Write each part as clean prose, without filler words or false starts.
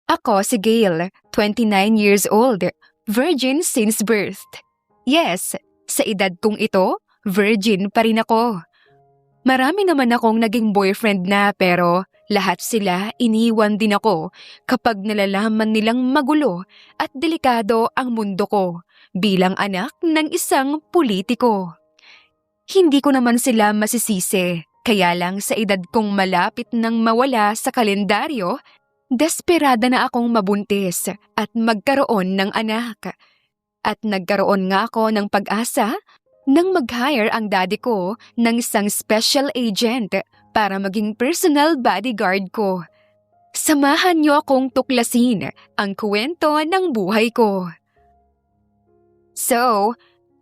Ako si Gail, 29 years old, virgin since birth. Yes, sa edad kong ito, virgin pa rin ako. Marami naman akong naging boyfriend na pero lahat sila iniwan din ako kapag nalalaman nilang magulo at delikado ang mundo ko bilang anak ng isang politiko. Hindi ko naman sila masisisi, kaya lang sa edad kong malapit nang mawala sa kalendaryo, desperada na akong mabuntis at magkaroon ng anak. At nagkaroon nga ako ng pag-asa nang mag-hire ang daddy ko ng isang special agent para maging personal bodyguard ko. Samahan niyo akong tuklasin ang kwento ng buhay ko. So,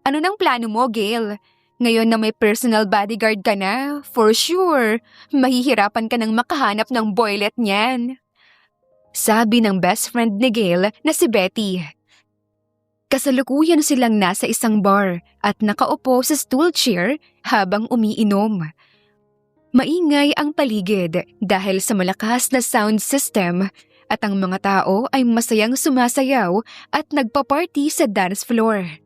ano nang plano mo, Gail? Ngayon na may personal bodyguard ka na, for sure, mahihirapan ka nang makahanap ng boylet niyan. Sabi ng best friend ni Gail na si Betty. Kasalukuyan silang nasa isang bar at nakaupo sa stool chair habang umiinom. Maingay ang paligid dahil sa malakas na sound system at ang mga tao ay masayang sumasayaw at nagpa-party sa dance floor.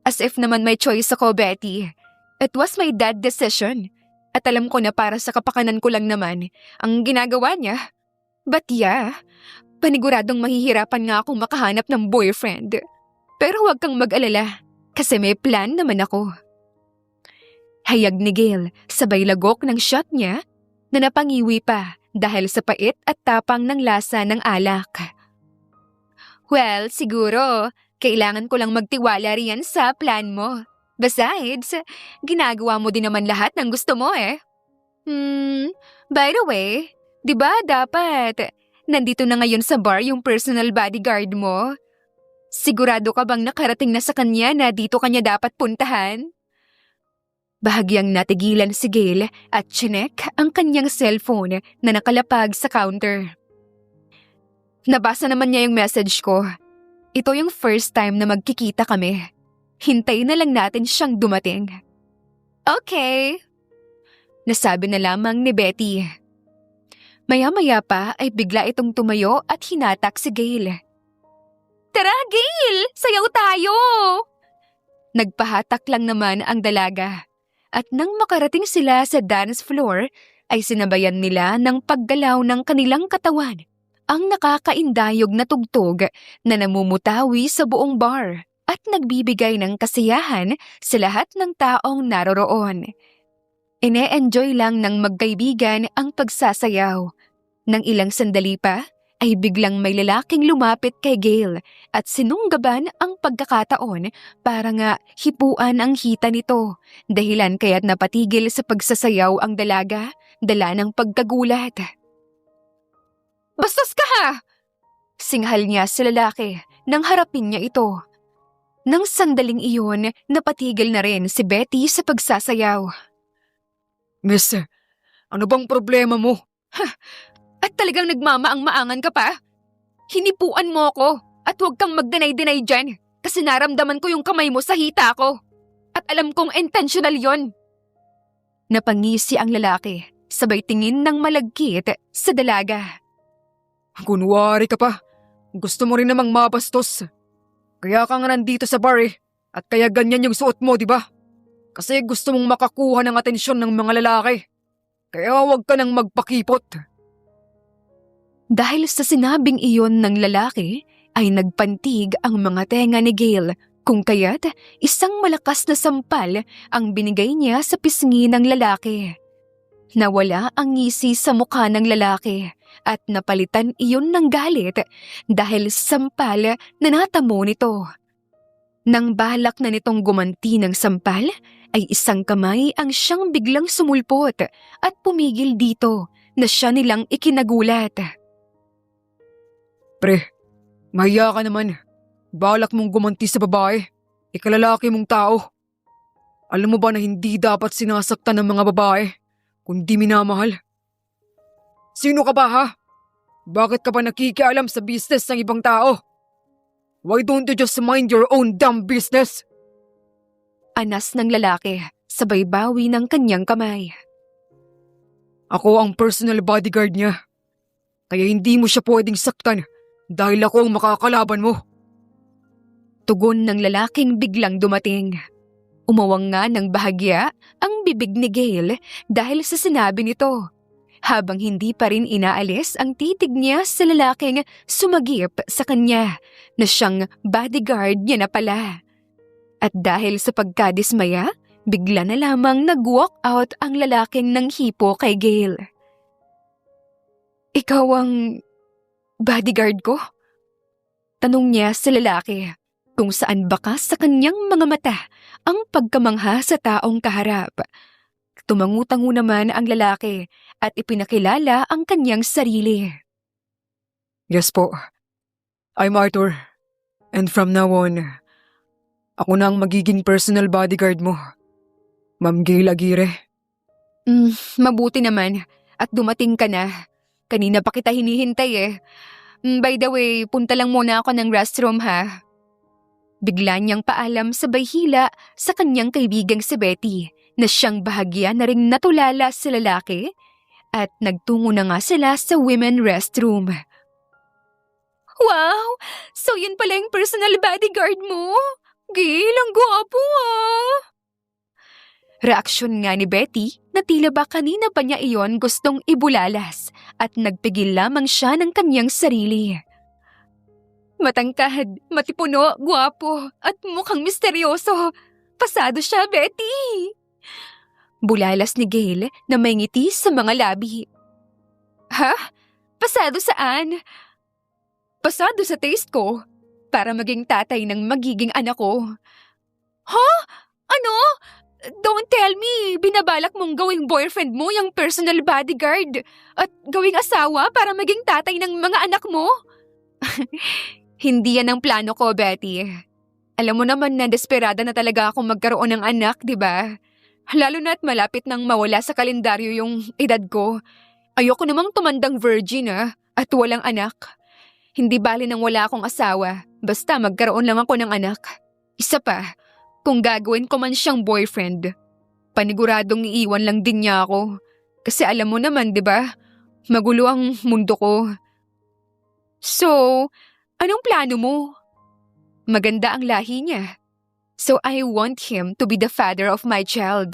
As if naman may choice ako, Betty. It was my dad decision at alam ko na para sa kapakanan ko lang naman ang ginagawa niya. But yeah, paniguradong mahihirapan nga akong makahanap ng boyfriend. Pero huwag kang mag-alala kasi may plan naman ako. Hayag ni Gail sabay lagok ng shot niya na napangiwi pa dahil sa pait at tapang ng lasa ng alak. Well, siguro, kailangan ko lang magtiwala riyan sa plan mo. Besides, ginagawa mo din naman lahat ng gusto mo eh. By the way, di ba dapat nandito na ngayon sa bar yung personal bodyguard mo? Sigurado ka bang nakarating na sa kanya na dito kanya dapat puntahan? Bahagyang natigilan si Gail at chinek ang kanyang cellphone na nakalapag sa counter. Nabasa naman niya yung message ko. Ito yung first time na magkikita kami. Hintayin na lang natin siyang dumating. Okay. Nasabi na lamang ni Betty. Maya-maya pa ay bigla itong tumayo at hinatak si Gail. Tara, Gail! Sayaw tayo! Nagpahatak lang naman ang dalaga. At nang makarating sila sa dance floor, ay sinabayan nila ng paggalaw ng kanilang katawan ang nakakaindayog na tugtog na namumutawi sa buong bar at nagbibigay ng kasiyahan sa lahat ng taong naroroon. Ine-enjoy lang ng magkaibigan ang pagsasayaw. Nang ilang sandali pa, ay biglang may lalaking lumapit kay Gail at sinunggaban ang pagkakataon para nga hipuan ang hita nito, dahilan kaya't napatigil sa pagsasayaw ang dalaga, dala ng pagkagulat. Bastos ka ha! Singhal niya sa lalaki nang harapin niya ito. Nang sandaling iyon, napatigil na rin si Betty sa pagsasayaw. Miss, ano bang problema mo? At talagang nagmamaang-maangan ka pa? Hinipuan mo ko at huwag kang magdenay-denay dyan kasi naramdaman ko yung kamay mo sa hita ko. At alam kong intentional yon. Napangisi ang lalaki, sabay tingin ng malagkit sa dalaga. Kunwari ka pa. Gusto mo rin namang mabastos. Kaya ka nga nandito sa bar eh. At kaya ganyan yung suot mo, di ba? Kasi gusto mong makakuha ng atensyon ng mga lalaki. Kaya huwag ka nang magpakipot. Dahil sa sinabing iyon ng lalaki, ay nagpantig ang mga tenga ni Gail kung kaya't isang malakas na sampal ang binigay niya sa pisngi ng lalaki. Nawala ang ngisi sa mukha ng lalaki at napalitan iyon ng galit dahil sampal na natamo nito. Nang balak na nitong gumanti ng sampal, ay isang kamay ang siyang biglang sumulpot at pumigil dito na siya nilang ikinagulat. Pre, mahiya ka naman. Balak mong gumanti sa babae. Ikalalaki mong tao. Alam mo ba na hindi dapat sinasaktan ng mga babae, kundi minamahal? Sino ka ba ha? Bakit ka ba nakikialam sa business ng ibang tao? Why don't you just mind your own damn business? Anas ng lalaki, sabay bawi ng kanyang kamay. Ako ang personal bodyguard niya. Kaya hindi mo siya pwedeng saktan dahil ako ang makakalaban mo. Tugon ng lalaking biglang dumating. Umawang nga ng bahagya ang bibig ni Gail dahil sa sinabi nito. Habang hindi pa rin inaalis ang titig niya sa lalaking sumagip sa kanya na siyang bodyguard niya na pala. At dahil sa pagkadismaya, bigla na lamang nag-walk out ang lalaking nang hipo kay Gail. Ikaw ang bodyguard ko? Tanong niya sa lalaki kung saan bakas sa kanyang mga mata ang pagkamangha sa taong kaharap. Tumangu-tango naman ang lalaki at ipinakilala ang kanyang sarili. Yes po. I'm Arthur. And from now on, ako na ang magiging personal bodyguard mo. Ma'am Gail Aguirre. Mabuti naman at dumating ka na. Kanina pa kita hinihintay eh. By the way, punta lang muna ako ng restroom ha. Bigla niyang paalam sabay hila sa kanyang kaibigang si Betty na siyang bahagya na ring natulala sa lalaki at nagtungo na nga sila sa women restroom. Wow! So yun pala yung personal bodyguard mo? Gail, ang gwapo ah! Reaksyon nga ni Betty na tila ba kanina pa niya iyon gustong ibulalas at nagpigil lamang siya ng kanyang sarili. Matangkad, matipuno, gwapo at mukhang misteryoso. Pasado siya, Betty! Bulalas ni Gail na may ngiti sa mga labi. Ha? Pasado saan? Pasado sa taste ko para maging tatay ng magiging anak ko. Ha? Ano? Don't tell me, binabalak mong gawing boyfriend mo yung personal bodyguard at gawing asawa para maging tatay ng mga anak mo? Hindi yan ang plano ko, Betty. Alam mo naman na desperada na talaga akong magkaroon ng anak, di ba? Lalo na't malapit nang mawala sa kalendaryo yung edad ko. Ayoko namang tumandang virgin at walang anak. Hindi bali nang wala akong asawa, basta magkaroon lang ako ng anak. Isa pa, kung gagawin ko man siyang boyfriend, paniguradong iiwan lang din niya ako. Kasi alam mo naman, di ba? Magulo ang mundo ko. So, anong plano mo? Maganda ang lahi niya. So I want him to be the father of my child.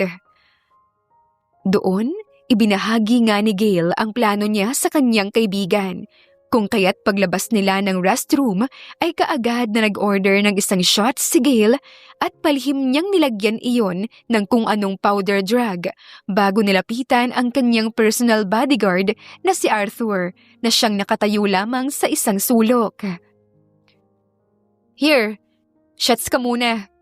Doon, ibinahagi nga ni Gail ang plano niya sa kanyang kaibigan. Kung kaya't paglabas nila ng restroom ay kaagad na nag-order ng isang shot si Gail at palihim niyang nilagyan iyon ng kung anong powder drug bago nilapitan ang kanyang personal bodyguard na si Arthur na siyang nakatayo lamang sa isang sulok. Here, shots ka muna.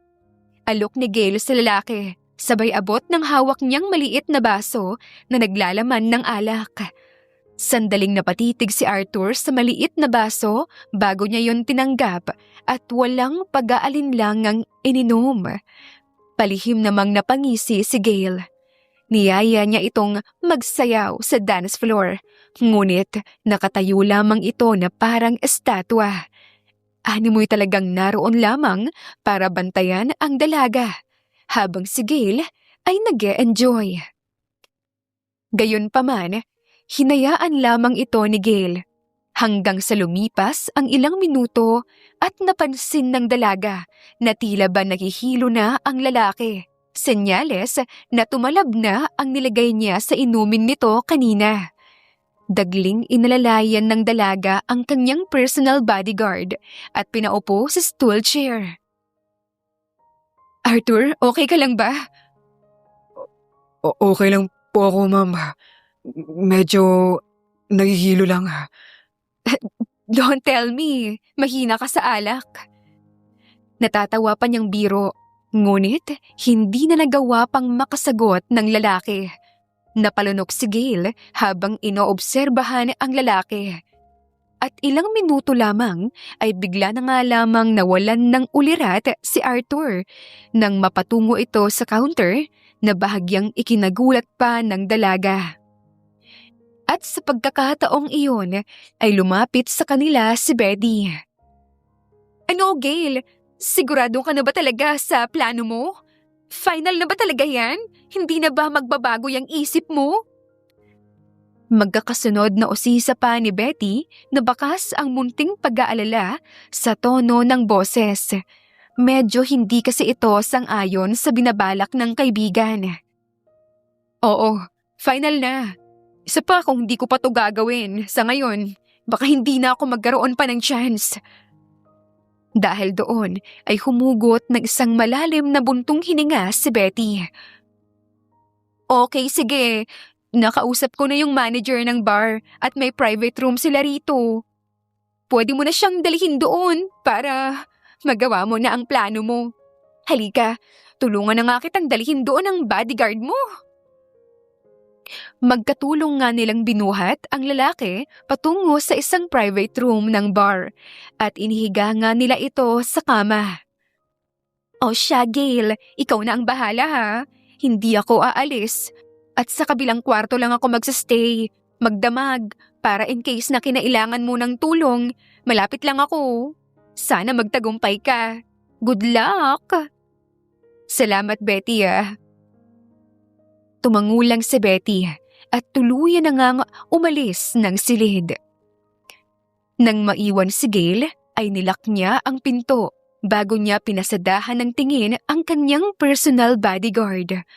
Alok ni Gail sa lalaki, sabay abot ng hawak niyang maliit na baso na naglalaman ng alak. Sandaling napatitig si Arthur sa maliit na baso bago niya yon tinanggap at walang pag-aalinlangang ininom. Palihim namang napangisi si Gail. Niyaya niya itong magsayaw sa dance floor, ngunit nakatayo lamang ito na parang estatwa. Animoy talagang naroon lamang para bantayan ang dalaga, habang si Gail ay nag-e-enjoy. Gayunpaman, hinayaan lamang ito ni Gail hanggang sa lumipas ang ilang minuto at napansin ng dalaga na tila ba naghihilo na ang lalaki. Senyales na tumalab na ang nilagay niya sa inumin nito kanina. Dagling inalalayan ng dalaga ang kanyang personal bodyguard at pinaupo sa stool chair. Arthur, okay ka lang ba? Okay lang po ako, ma'am. Medyo nahihilo lang. Don't tell me, mahina ka sa alak. Natatawa pa niyang biro, ngunit hindi na nagawa pang makasagot ng lalaki. Napalunok si Gail habang inoobserbahan ang lalaki. At ilang minuto lamang ay bigla na nga lamang nawalan ng ulirat si Arthur nang mapatungo ito sa counter na bahagyang ikinagulat pa ng dalaga. At sa pagkakataong iyon ay lumapit sa kanila si Betty. Ano, Gail? Sigurado ka na ba talaga sa plano mo? Final na ba talaga yan? Hindi na ba magbabago yung isip mo? Magkakasunod na usisa pa ni Betty na bakas ang munting pag-aalala sa tono ng boses. Medyo hindi kasi ito sang-ayon sa binabalak ng kaibigan. Oo, final na. Isa pa kung hindi ko pa to gagawin sa ngayon, baka hindi na ako magkaroon pa ng chance. Dahil doon ay humugot ng isang malalim na buntong hininga si Betty. Okay, sige. Nakausap ko na yung manager ng bar at may private room sila rito. Pwede mo na siyang dalhin doon para magawa mo na ang plano mo. Halika, tulungan na nga kitang dalhin doon ang bodyguard mo. Magkatulong nga nilang binuhat ang lalaki patungo sa isang private room ng bar at inihiga nga nila ito sa kama. O siya, Gail, ikaw na ang bahala ha. Hindi ako aalis. At sa kabilang kwarto lang ako magsastay, magdamag, para in case na kinailangan mo ng tulong, malapit lang ako. Sana magtagumpay ka. Good luck! Salamat, Betty ah. Tumangulang si Betty at tuluyan na ngang umalis ng silid. Nang maiwan si Gail, ay nilak niya ang pinto bago niya pinasadahan ng tingin ang kanyang personal bodyguard.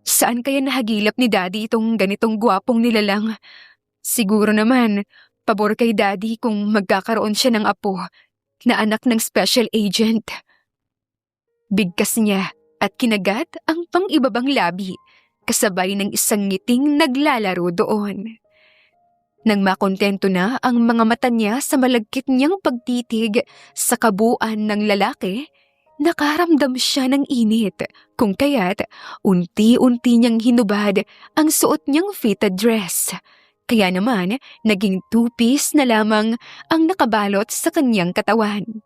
Saan kaya nahagilap ni Daddy itong ganitong gwapong nilalang? Siguro naman, pabor kay Daddy kung magkakaroon siya ng apo na anak ng special agent. Bigkas niya at kinagat ang pang-ibabang labi kasabay ng isang ngiting naglalaro doon. Nang makontento na ang mga mata niya sa malagkit niyang pagtitig sa kabuuan ng lalaki, nakaramdam siya ng init kung kaya't unti-unti niyang hinubad ang suot niyang fitted dress. Kaya naman naging two-piece na lamang ang nakabalot sa kanyang katawan.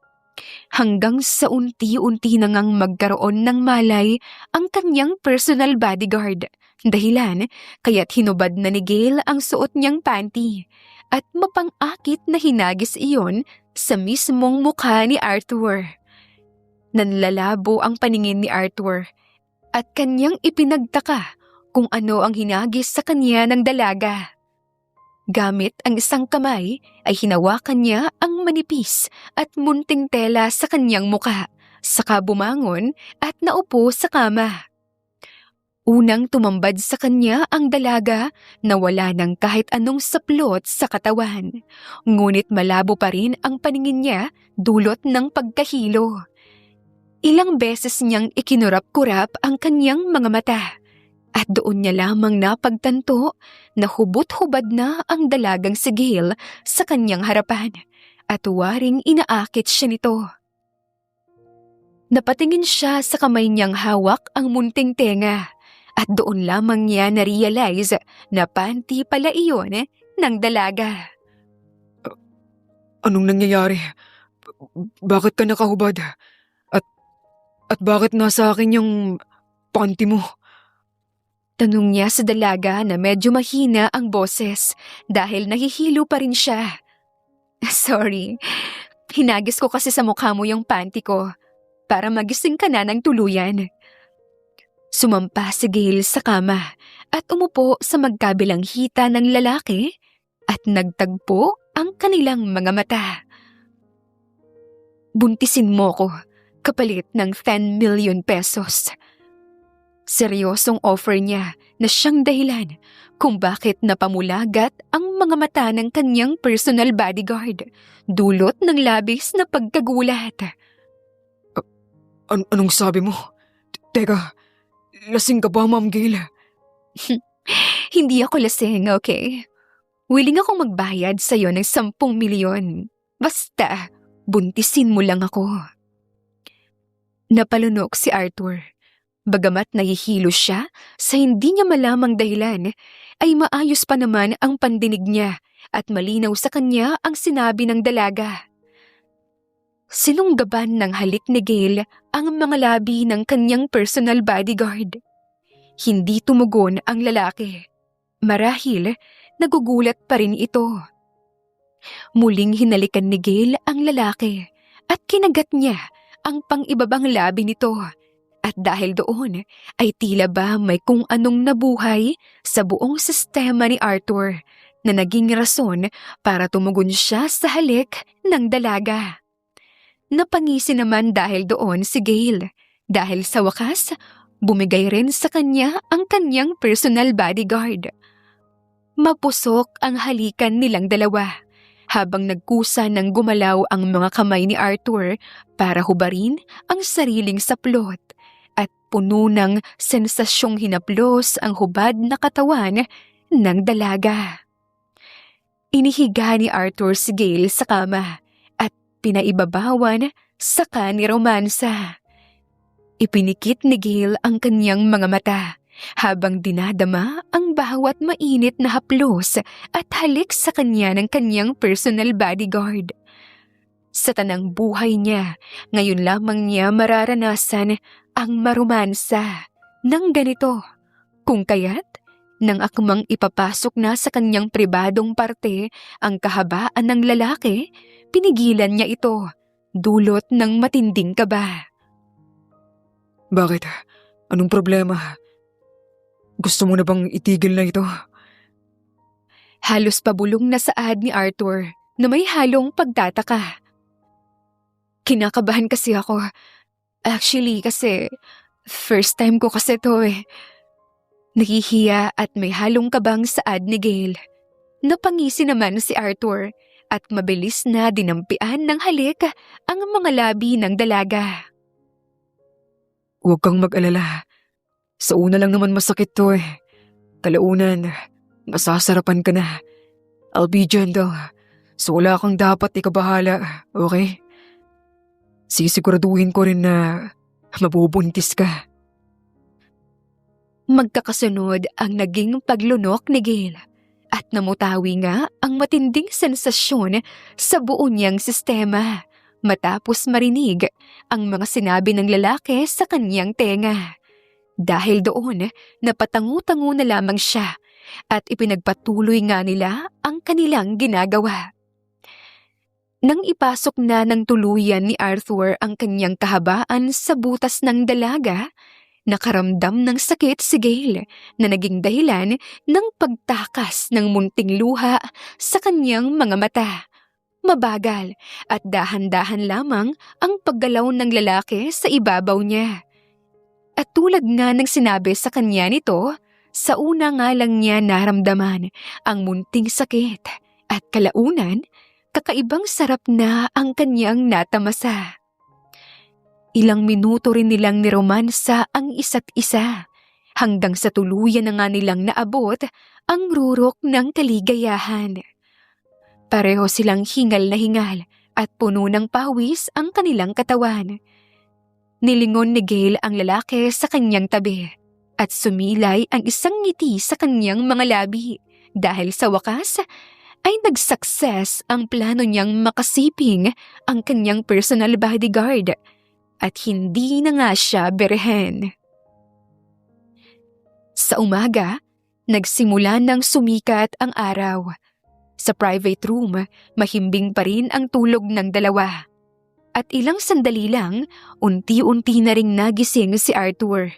Hanggang sa unti-unti na ngang magkaroon ng malay ang kanyang personal bodyguard. Dahilan kaya't hinubad na ni Gail ang suot niyang panty at mapang-akit na hinagis iyon sa mismong mukha ni Arthur. Nanlalabo ang paningin ni Arthur at kanyang ipinagtaka kung ano ang hinagis sa kanya ng dalaga. Gamit ang isang kamay ay hinawakan niya ang manipis at munting tela sa kanyang muka, saka bumangon at naupo sa kama. Unang tumambad sa kanya ang dalaga na wala ng kahit anong saplot sa katawan, ngunit malabo pa rin ang paningin niya dulot ng pagkahilo. Ilang beses niyang ikinurap-kurap ang kanyang mga mata at doon niya lamang napagtanto na hubot-hubad na ang dalagang si Gail sa kanyang harapan at waring inaakit siya nito. Napatingin siya sa kamay niyang hawak ang munting tenga at doon lamang niya na-realize na panty pala iyon ng dalaga. Anong nangyayari? Bakit ka nakahubad? At bakit nasa akin yung panty mo? Tanong niya sa dalaga na medyo mahina ang boses dahil nahihilo pa rin siya. Sorry, hinagis ko kasi sa mukha mo yung panty ko para magising ka na ng tuluyan. Sumampa si Gail sa kama at umupo sa magkabilang hita ng lalaki at nagtagpo ang kanilang mga mata. Buntisin mo ko kapalit ng 10 million pesos. Seryosong offer niya na siyang dahilan kung bakit napamulagat ang mga mata ng kanyang personal bodyguard, dulot ng labis na pagkagulat. Anong sabi mo? Teka, lasing ka ba, Ma'am Gail? Hindi ako lasing, okay? Willing akong magbayad sa'yo ng 10 milyon. Basta, buntisin mo lang ako. Napalunok si Arthur. Bagamat nahihilo siya sa hindi niya malamang dahilan, ay maayos pa naman ang pandinig niya at malinaw sa kanya ang sinabi ng dalaga. Sinunggaban ng halik ni Gail ang mga labi ng kanyang personal bodyguard. Hindi tumugon ang lalaki. Marahil, nagugulat pa rin ito. Muling hinalikan ni Gail ang lalaki at kinagat niya ang pang-ibabang labi nito. At dahil doon ay tila ba may kung anong nabuhay sa buong sistema ni Arthur na naging rason para tumugon siya sa halik ng dalaga. Napangisi naman dahil doon si Gail dahil sa wakas bumigay rin sa kanya ang kanyang personal bodyguard. Mapusok ang halikan nilang dalawa habang nagkusa ng gumalaw ang mga kamay ni Arthur para hubarin ang sariling saplot at puno ng sensasyong hinaplos ang hubad na katawan ng dalaga. Inihiga ni Arthur si Gail sa kama at pinaibabawan sa ni romansa. Ipinikit ni Gail ang kanyang mga mata habang dinadama ang bawat mainit na haplos at halik sa kanya ng kanyang personal bodyguard. Sa tanang buhay niya, ngayon lamang niya mararanasan ang maromansa ng ganito. Kung kaya't, nang akmang ipapasok na sa kanyang pribadong parte ang kahabaan ng lalaki, pinigilan niya ito, dulot ng matinding kaba. Bakit? Anong problema? Gusto mo na bang itigil na ito? Halos pabulong na saad ni Arthur na may halong pagtataka. Kinakabahan kasi ako. Actually, kasi first time ko kasi to eh. Nahihiya at may halong kabang saad ni Gail. Napangisi naman si Arthur at mabilis na dinampian ng halik ang mga labi ng dalaga. Huwag kang mag-alala. Sa una lang naman masakit to eh. Kalaunan, masasarapan ka na. I'll be dyan daw. So wala kang dapat ikabahala, okay? Sisiguraduhin ko rin na mabubuntis ka. Magkakasunod ang naging paglunok ni Gail at namutawi nga ang matinding sensasyon sa buo niyang sistema matapos marinig ang mga sinabi ng lalaki sa kanyang tenga. Dahil doon, napatangu-tangu na lamang siya at ipinagpatuloy nga nila ang kanilang ginagawa. Nang ipasok na ng tuluyan ni Arthur ang kanyang kahabaan sa butas ng dalaga, nakaramdam ng sakit si Gail na naging dahilan ng pagtakas ng munting luha sa kanyang mga mata. Mabagal at dahan-dahan lamang ang paggalaw ng lalaki sa ibabaw niya. At tulad nga ng sinabi sa kanya nito, sa una nga lang niya naramdaman ang munting sakit at kalaunan, kakaibang sarap na ang kanyang natamasa. Ilang minuto rin nilang niromansa ang isa't isa hanggang sa tuluyan na nga nilang naabot ang rurok ng kaligayahan. Pareho silang hingal na hingal at puno ng pawis ang kanilang katawan. Nilingon ni Gail ang lalaki sa kanyang tabi at sumilay ang isang ngiti sa kanyang mga labi dahil sa wakas ay nag-success ang plano niyang makasiping ang kanyang personal bodyguard at hindi na nga siya berhen. Sa umaga, nagsimula ng sumikat ang araw. Sa private room, mahimbing pa rin ang tulog ng dalawa. At ilang sandali lang, unti-unti na ring nagising si Arthur.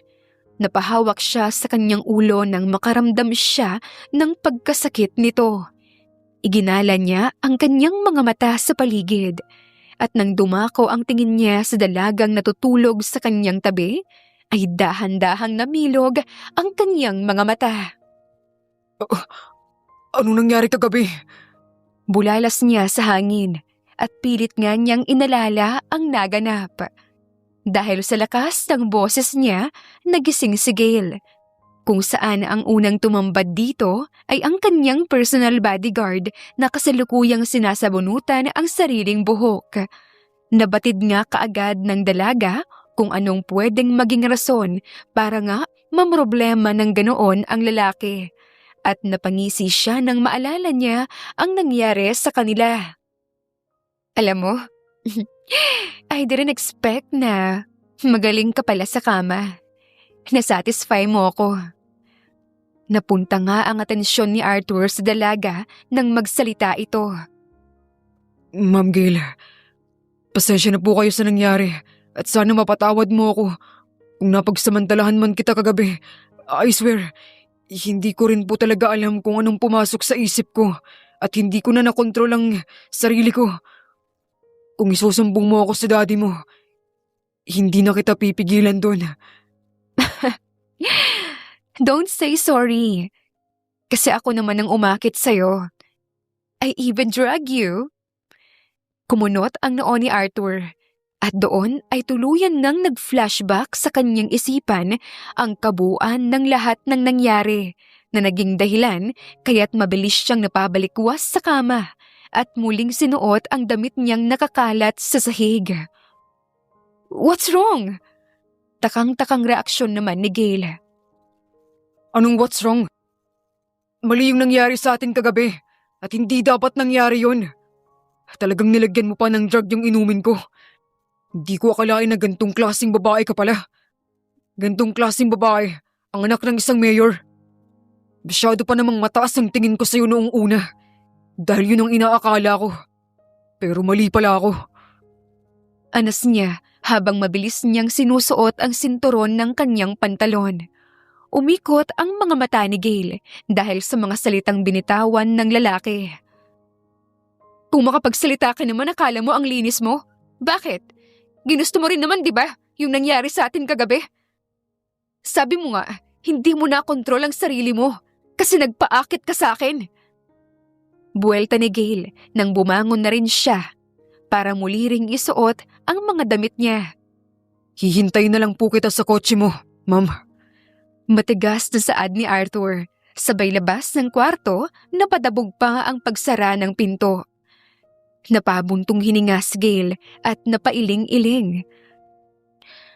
Napahawak siya sa kanyang ulo nang makaramdam siya ng pagkasakit nito. Iginala niya ang kanyang mga mata sa paligid. At nang dumako ang tingin niya sa dalagang natutulog sa kanyang tabi, ay dahan-dahang namilog ang kanyang mga mata. Ano nangyari kagabi? Bulalas niya sa hangin at pilit nga niyang inalala ang naganap. Dahil sa lakas ng boses niya, nagising si Gail. Kung saan ang unang tumambad dito ay ang kanyang personal bodyguard na kasalukuyang sinasabunutan ang sariling buhok. Nabatid nga kaagad ng dalaga kung anong pwedeng maging rason para nga mamroblema ng ganoon ang lalaki. At napangisi siya nang maalala niya ang nangyari sa kanila. Alam mo, I didn't expect na magaling ka pala sa kama. Nasatisfy mo ako. Napunta nga ang atensyon ni Arthur sa dalaga nang magsalita ito. Ma'am Gail, pasensya na po kayo sa nangyari at sana mapatawad mo ako Kung napagsamantalahan man kita kagabi, I swear, hindi ko rin po talaga alam kung anong pumasok sa isip ko at hindi ko na nakontrol ang sarili ko. Kung isusumbong mo ako sa daddy mo, hindi na kita pipigilan doon. Don't say sorry. Kasi ako naman ang umakit sa'yo. I even drag you. Kumunot ang noo ni Arthur. At doon ay tuluyan nang nag-flashback sa kanyang isipan ang kabuuan ng lahat ng nangyari na naging dahilan kaya't mabilis siyang napabalikwas sa kama at muling sinuot ang damit niyang nakakalat sa sahig. What's wrong? Takang-takang reaksyon naman ni Gail. Anong what's wrong? Mali yung nangyari sa atin kagabi at hindi dapat nangyari yun. Talagang nilagyan mo pa ng drug yung inumin ko. Hindi ko akalain na gantong klaseng babae ka pala. Gantong klaseng babae, ang anak ng isang mayor. Masyado pa namang mataas ang tingin ko sa'yo noong una. Dahil yun ang inaakala ko. Pero mali pala ako. Anas niya habang mabilis niyang sinusuot ang sinturon ng kanyang pantalon. Umikot ang mga mata ni Gail dahil sa mga salitang binitawan ng lalaki. Kung makapagsalita ka naman, akala mo ang linis mo? Bakit? Ginusto mo rin naman, di ba, yung nangyari sa atin kagabi? Sabi mo nga, hindi mo nakontrol ang sarili mo kasi nagpaakit ka sa akin. Buwelta ni Gail nang bumangon na rin siya para muli ring isuot ang mga damit niya. Hihintay na lang po kita sa kotse mo, ma'am. Matigas na saad ni Arthur. Sabay labas ng kwarto, napadabog pa ang pagsara ng pinto. Napabuntong hininga si Gail at napailing-iling.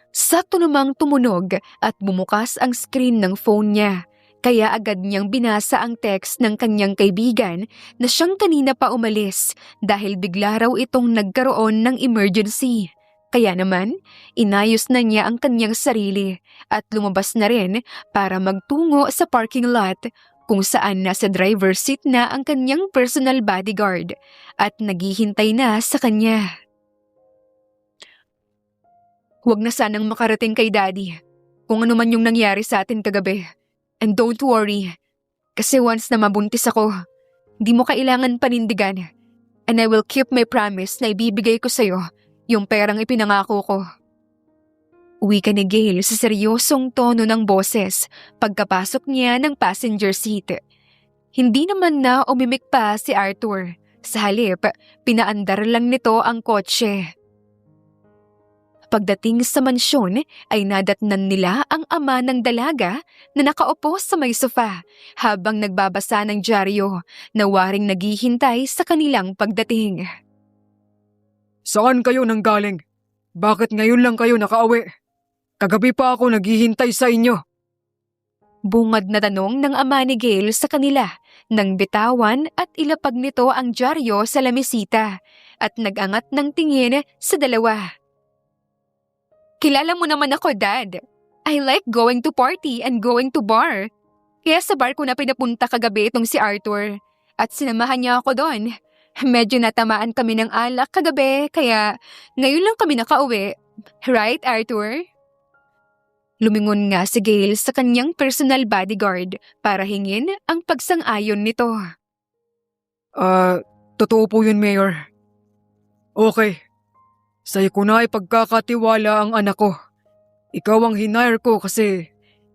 Sakto namang tumunog at bumukas ang screen ng phone niya. Kaya agad niyang binasa ang text ng kanyang kaibigan na siyang kanina pa umalis dahil bigla raw itong nagkaroon ng emergency. Kaya naman, inayos na niya ang kanyang sarili at lumabas na rin para magtungo sa parking lot kung saan nasa driver's seat na ang kanyang personal bodyguard at naghihintay na sa kanya. Huwag na sanang makarating kay Daddy kung ano man yung nangyari sa atin kagabi. And don't worry, kasi once na mabuntis ako, di mo kailangan panindigan. And I will keep my promise na ibibigay ko sa'yo yung perang ipinangako ko. Wika ni Gail sa seryosong tono ng boses pagkapasok niya ng passenger seat. Hindi naman na umimik pa si Arthur. Sa halip, pinaandar lang nito ang kotse. Pagdating sa mansyon ay nadatnan nila ang ama ng dalaga na nakaupo sa may sofa habang nagbabasa ng dyaryo na waring naghihintay sa kanilang pagdating. Saan kayo nanggaling? Bakit ngayon lang kayo nakauwi? Kagabi pa ako naghihintay sa inyo. Bungad na tanong ng ama ni Gail sa kanila nang bitawan at ilapag nito ang dyaryo sa lamisita at nagangat ng tingin sa dalawa. Kilala mo naman ako, Dad. I like going to party and going to bar. Kaya sa bar ko na pinapunta kagabi itong si Arthur at sinamahan niya ako doon. Medyo natamaan kami ng alak kagabi kaya ngayon lang kami nakauwi. Right, Arthur? Lumingon nga si Gail sa kanyang personal bodyguard para hingin ang pagsang-ayon nito. Totoo po yun, Mayor. Okay. Sa'yo ko na ipagkakatiwala ang anak ko. Ikaw ang hinire ko kasi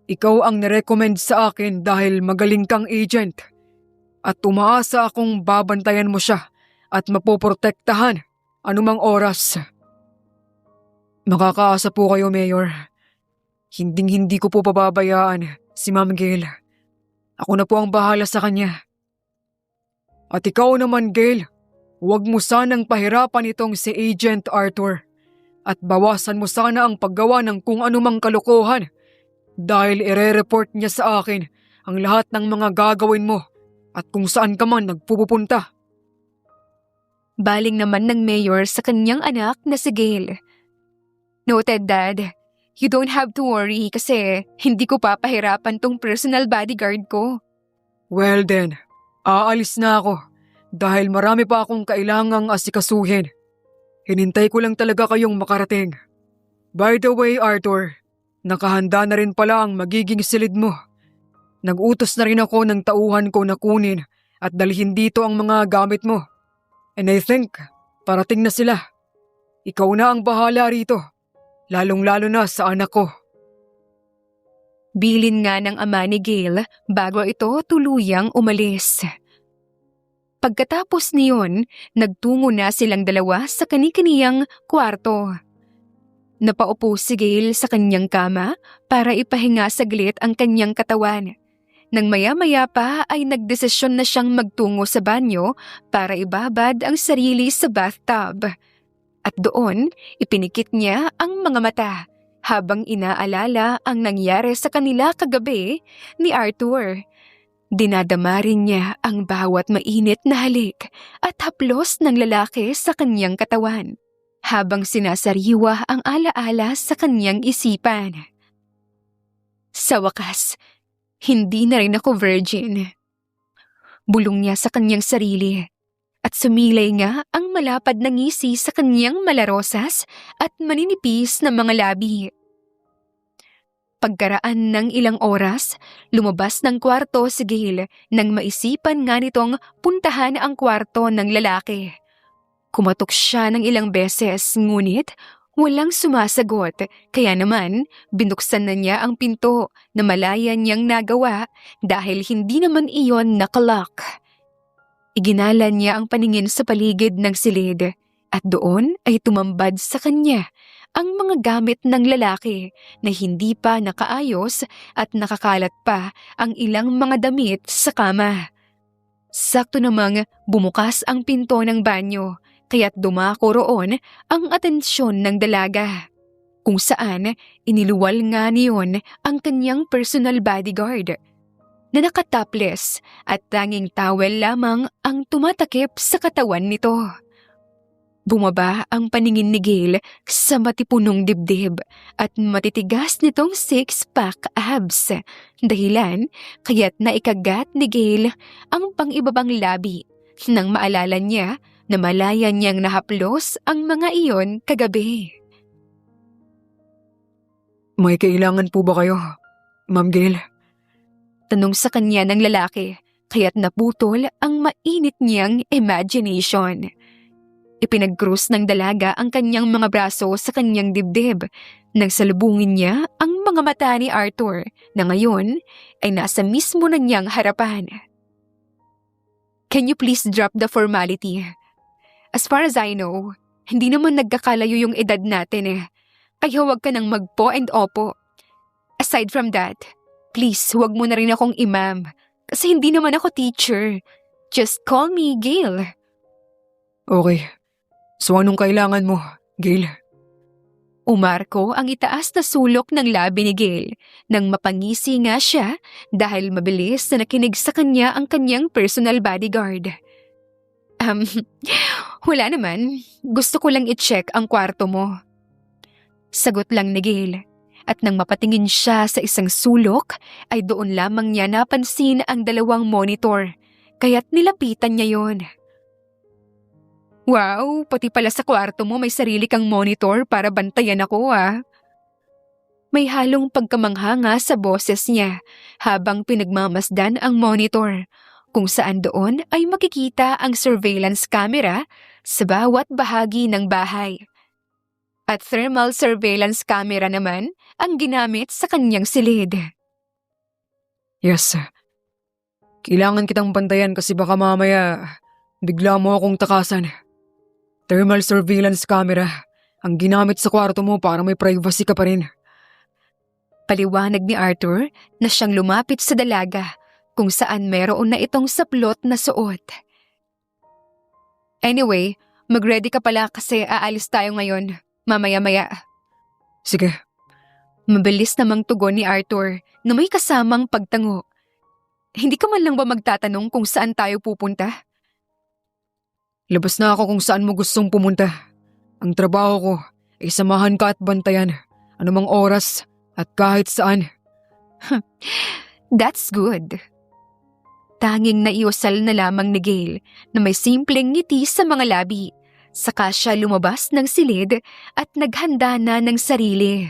ikaw ang nirecommend sa akin dahil magaling kang agent. At umaasa akong babantayan mo siya at mapoprotektahan anumang oras. Makakaasa po kayo, Mayor. Hinding-hindi ko po pababayaan si Ma'am Gail. Ako na po ang bahala sa kanya. At ikaw naman, Gail, huwag mo sanang pahirapan itong si Agent Arthur at bawasan mo sana ang paggawa ng kung anumang kalokohan dahil ire-report niya sa akin ang lahat ng mga gagawin mo at kung saan ka man nagpupunta. Baling naman ng mayor sa kanyang anak na si Gail. Noted, Dad. You don't have to worry kasi hindi ko papahirapan tong personal bodyguard ko. Well then, aalis na ako dahil marami pa akong kailangang asikasuhin. Hinintay ko lang talaga kayong makarating. By the way, Arthur, nakahanda na rin pala ang magiging silid mo. Nag-utos na rin ako ng tauhan ko na kunin at dalhin dito ang mga gamit mo. And I think, parating na sila. Ikaw na ang bahala rito, lalong-lalo na sa anak ko. Bilin nga ng ama ni Gail bago ito tuluyang umalis. Pagkatapos niyon, nagtungo na silang dalawa sa kani-kaniyang kwarto. Napaupo si Gail sa kanyang kama para ipahinga saglit ang kanyang katawan. Nang maya-maya pa ay nagdesisyon na siyang magtungo sa banyo para ibabad ang sarili sa bathtub. At doon, ipinikit niya ang mga mata habang inaalala ang nangyari sa kanila kagabi ni Arthur. Dinadama rin niya ang bawat mainit na halik at haplos ng lalaki sa kanyang katawan habang sinasariwa ang alaala sa kanyang isipan. Sa wakas, hindi na rin ako virgin. Bulong niya sa kanyang sarili at sumilay nga ang malapad na ngisi sa kanyang malarosas at maninipis na mga labi. Pagkaraan ng ilang oras, lumabas ng kwarto si Gail nang maisipan nga nitong puntahan ang kwarto ng lalaki. Kumatok siya ng ilang beses ngunit walang sumasagot, kaya naman binuksan na niya ang pinto na malaya niyang nagawa dahil hindi naman iyon nakalock. Iginala niya ang paningin sa paligid ng silid at doon ay tumambad sa kanya ang mga gamit ng lalaki na hindi pa nakaayos at nakakalat pa ang ilang mga damit sa kama. Sakto namang bumukas ang pinto ng banyo. Kaya't dumako roon ang atensyon ng dalaga, kung saan iniluwal nga niyon ang kanyang personal bodyguard na nakatopless at tanging towel lamang ang tumatakip sa katawan nito. Bumaba ang paningin ni Gail sa matipunong dibdib at matitigas nitong six-pack abs, dahilan kaya't naikagat ni Gail ang pang-ibabang labi nang maalala niya na malaya niyang nahaplos ang mga iyon kagabi. May kailangan po ba kayo, Ma'am Gail? Tanong sa kanya ng lalaki, kaya't naputol ang mainit niyang imagination. Ipinag-cross ng dalaga ang kanyang mga braso sa kanyang dibdib nang salubungin niya ang mga mata ni Arthur na ngayon ay nasa mismo na niyang harapan. Can you please drop the formality? As far as I know, hindi naman nagkakalayo yung edad natin eh. Kaya huwag ka nang magpo and opo. Aside from that, please huwag mo na rin akong imam. Kasi hindi naman ako teacher. Just call me Gail. Okay. So anong kailangan mo, Gail? Umarko ang itaas na sulok ng labi ni Gail nang mapangisi nga siya dahil mabilis na nakinig sa kanya ang kanyang personal bodyguard. Wala naman. Gusto ko lang i-check ang kwarto mo. Sagot lang ni Gail. At nang mapatingin siya sa isang sulok, ay doon lamang niya napansin ang dalawang monitor. Kaya't nilapitan niya yon. Wow, pati pala sa kwarto mo may sarili kang monitor para bantayan ako ah. May halong pagkamanghanga sa boses niya habang pinagmamasdan ang monitor, kung saan doon ay makikita ang surveillance camera sa bawat bahagi ng bahay. At thermal surveillance camera naman ang ginamit sa kanyang silid. Yes. Kailangan kitang bantayan kasi baka mamaya bigla mo akong takasan. Thermal surveillance camera ang ginamit sa kwarto mo para may privacy ka pa rin. Paliwanag ni Arthur na siyang lumapit sa dalaga kung saan meron na itong saplot na suot. Anyway, mag-ready ka pala kasi aalis tayo ngayon, mamaya-maya. Sige. Mabilis namang tugon ni Arthur na may kasamang pagtango. Hindi ka man lang ba magtatanong kung saan tayo pupunta? Labas na ako kung saan mo gustong pumunta. Ang trabaho ko ay samahan ka at bantayan, anumang oras at kahit saan. That's good. Tanging naiusal na lamang ni Gail na may simpleng ngiti sa mga labi. Saka siya lumabas ng silid at naghanda na ng sarili.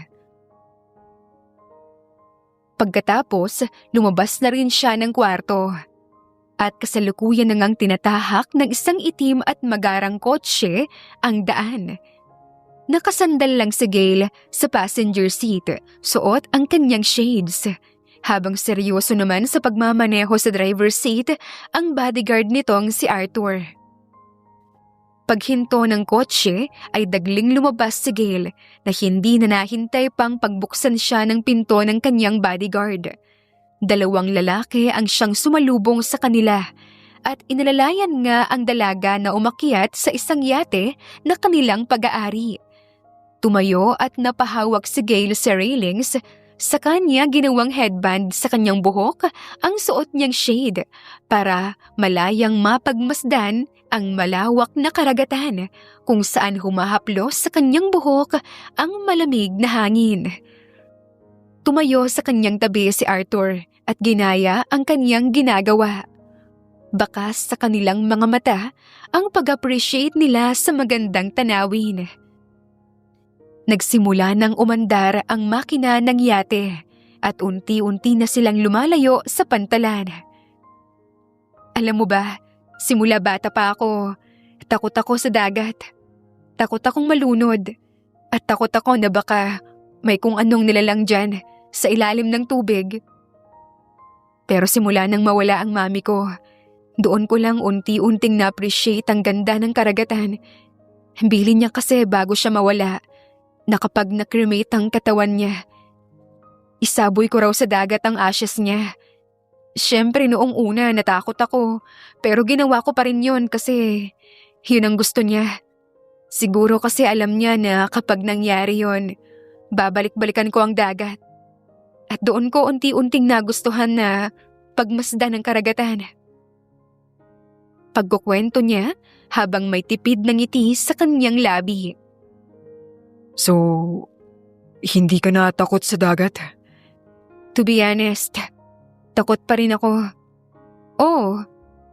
Pagkatapos, lumabas na rin siya ng kwarto. At kasalukuyan na ngang tinatahak ng isang itim at magarang kotse ang daan. Nakasandal lang si Gail sa passenger seat, suot ang kanyang shades. Habang seryoso naman sa pagmamaneho sa driver's seat ang bodyguard nitong si Arthur. Paghinto ng kotse ay dagling lumabas si Gail na hindi na nahintay pang pagbuksan siya ng pinto ng kanyang bodyguard. 2 lalaki ang siyang sumalubong sa kanila at inalalayan nga ang dalaga na umakyat sa isang yate na kanilang pag-aari. Tumayo at napahawak si Gail sa railings. Sa kanya ginawang headband sa kanyang buhok ang suot niyang shade para malayang mapagmasdan ang malawak na karagatan kung saan humahaplos sa kanyang buhok ang malamig na hangin. Tumayo sa kanyang tabi si Arthur at ginaya ang kanyang ginagawa. Bakas sa kanilang mga mata ang pag-appreciate nila sa magandang tanawin. Nagsimula nang umandar ang makina ng yate at unti-unti na silang lumalayo sa pantalan. Alam mo ba, simula bata pa ako, takot ako sa dagat. Takot akong malunod at takot ako na baka may kung anong nilalang dyan sa ilalim ng tubig. Pero simula nang mawala ang mami ko, doon ko lang unti-unting na-appreciate ang ganda ng karagatan. Bilin niya kasi bago siya mawala na kapag na-cremate ang katawan niya, isaboy ko raw sa dagat ang ashes niya. Siyempre noong una natakot ako, pero ginawa ko pa rin yun kasi yun ang gusto niya. Siguro kasi alam niya na kapag nangyari yun, babalik-balikan ko ang dagat. At doon ko unti-unting nagustuhan na pagmasdan ng karagatan. Pagkukwento niya habang may tipid ng ngiti sa kanyang labi. So, hindi ka natakot sa dagat? To be honest, takot pa rin ako. Oo,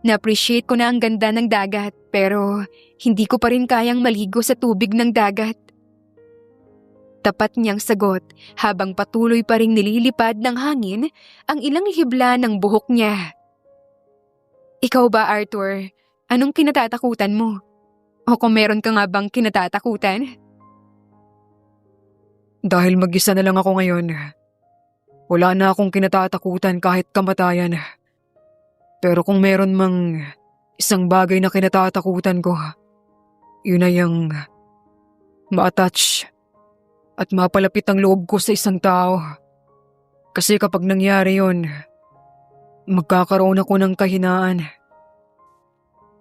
na-appreciate ko na ang ganda ng dagat pero hindi ko pa rin kayang maligo sa tubig ng dagat. Tapat niyang sagot habang patuloy pa ring nililipad ng hangin ang ilang hibla ng buhok niya. Ikaw ba, Arthur? Anong kinatatakutan mo? O kung meron ka nga bang kinatatakutan? Dahil mag-isa na lang ako ngayon, wala na akong kinatatakutan kahit kamatayan. Pero kung meron mang isang bagay na kinatatakutan ko, yun ay ang ma-attach at mapalapit ang loob ko sa isang tao. Kasi kapag nangyari yun, magkakaroon ako ng kahinaan.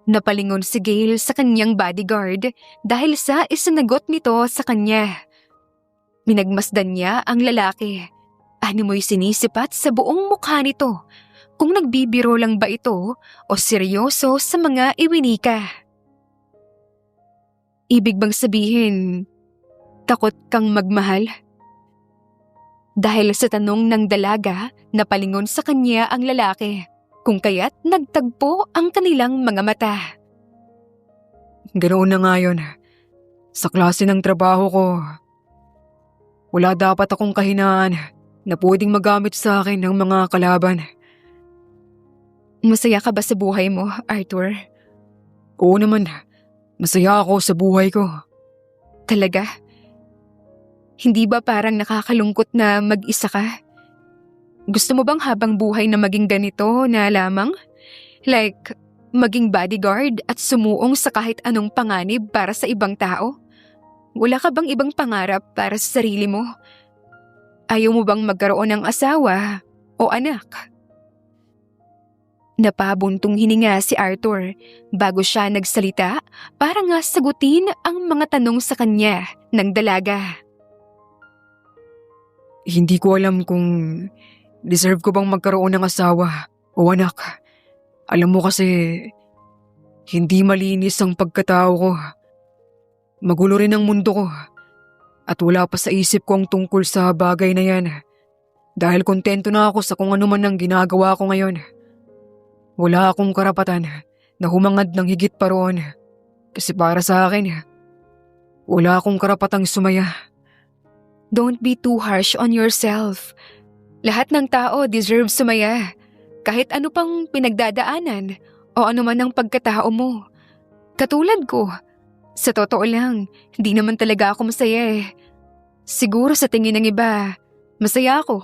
Napalingon si Gail sa kanyang bodyguard dahil sa isinagot nito sa kanya. Minagmasdan niya ang lalaki. Ano mo'y sinisipat sa buong mukha nito kung nagbibiro lang ba ito o seryoso sa mga iwinika. Ibig bang sabihin, takot kang magmahal? Dahil sa tanong ng dalaga, napalingon sa kanya ang lalaki, kung kaya't nagtagpo ang kanilang mga mata. Ganoon na nga yun. Sa klase ng trabaho ko, wala dapat akong kahinaan na pwedeng magamit sa akin ng mga kalaban. Masaya ka ba sa buhay mo, Arthur? Oo naman, masaya ako sa buhay ko. Talaga? Hindi ba parang nakakalungkot na mag-isa ka? Gusto mo bang habang buhay na maging ganito na lamang? Like, maging bodyguard at sumuong sa kahit anong panganib para sa ibang tao? Wala ka bang ibang pangarap para sa sarili mo? Ayaw mo bang magkaroon ng asawa o anak? Napabuntong hininga si Arthur bago siya nagsalita para nga sagutin ang mga tanong sa kanya ng dalaga. Hindi ko alam kung deserve ko bang magkaroon ng asawa o anak. Alam mo kasi, hindi malinis ang pagkatao ko. Magulo rin ang mundo ko at wala pa sa isip ko ang tungkol sa bagay na yan. Dahil kontento na ako sa kung ano man ang ginagawa ko ngayon. Wala akong karapatan na humangad ng higit pa roon. Kasi para sa akin, wala akong karapatang sumaya. Don't be too harsh on yourself. Lahat ng tao deserve sumaya. Kahit ano pang pinagdadaanan o ano man ang pagkatao mo. Katulad ko. Sa totoo lang, hindi naman talaga ako masaya eh. Siguro sa tingin ng iba, masaya ako.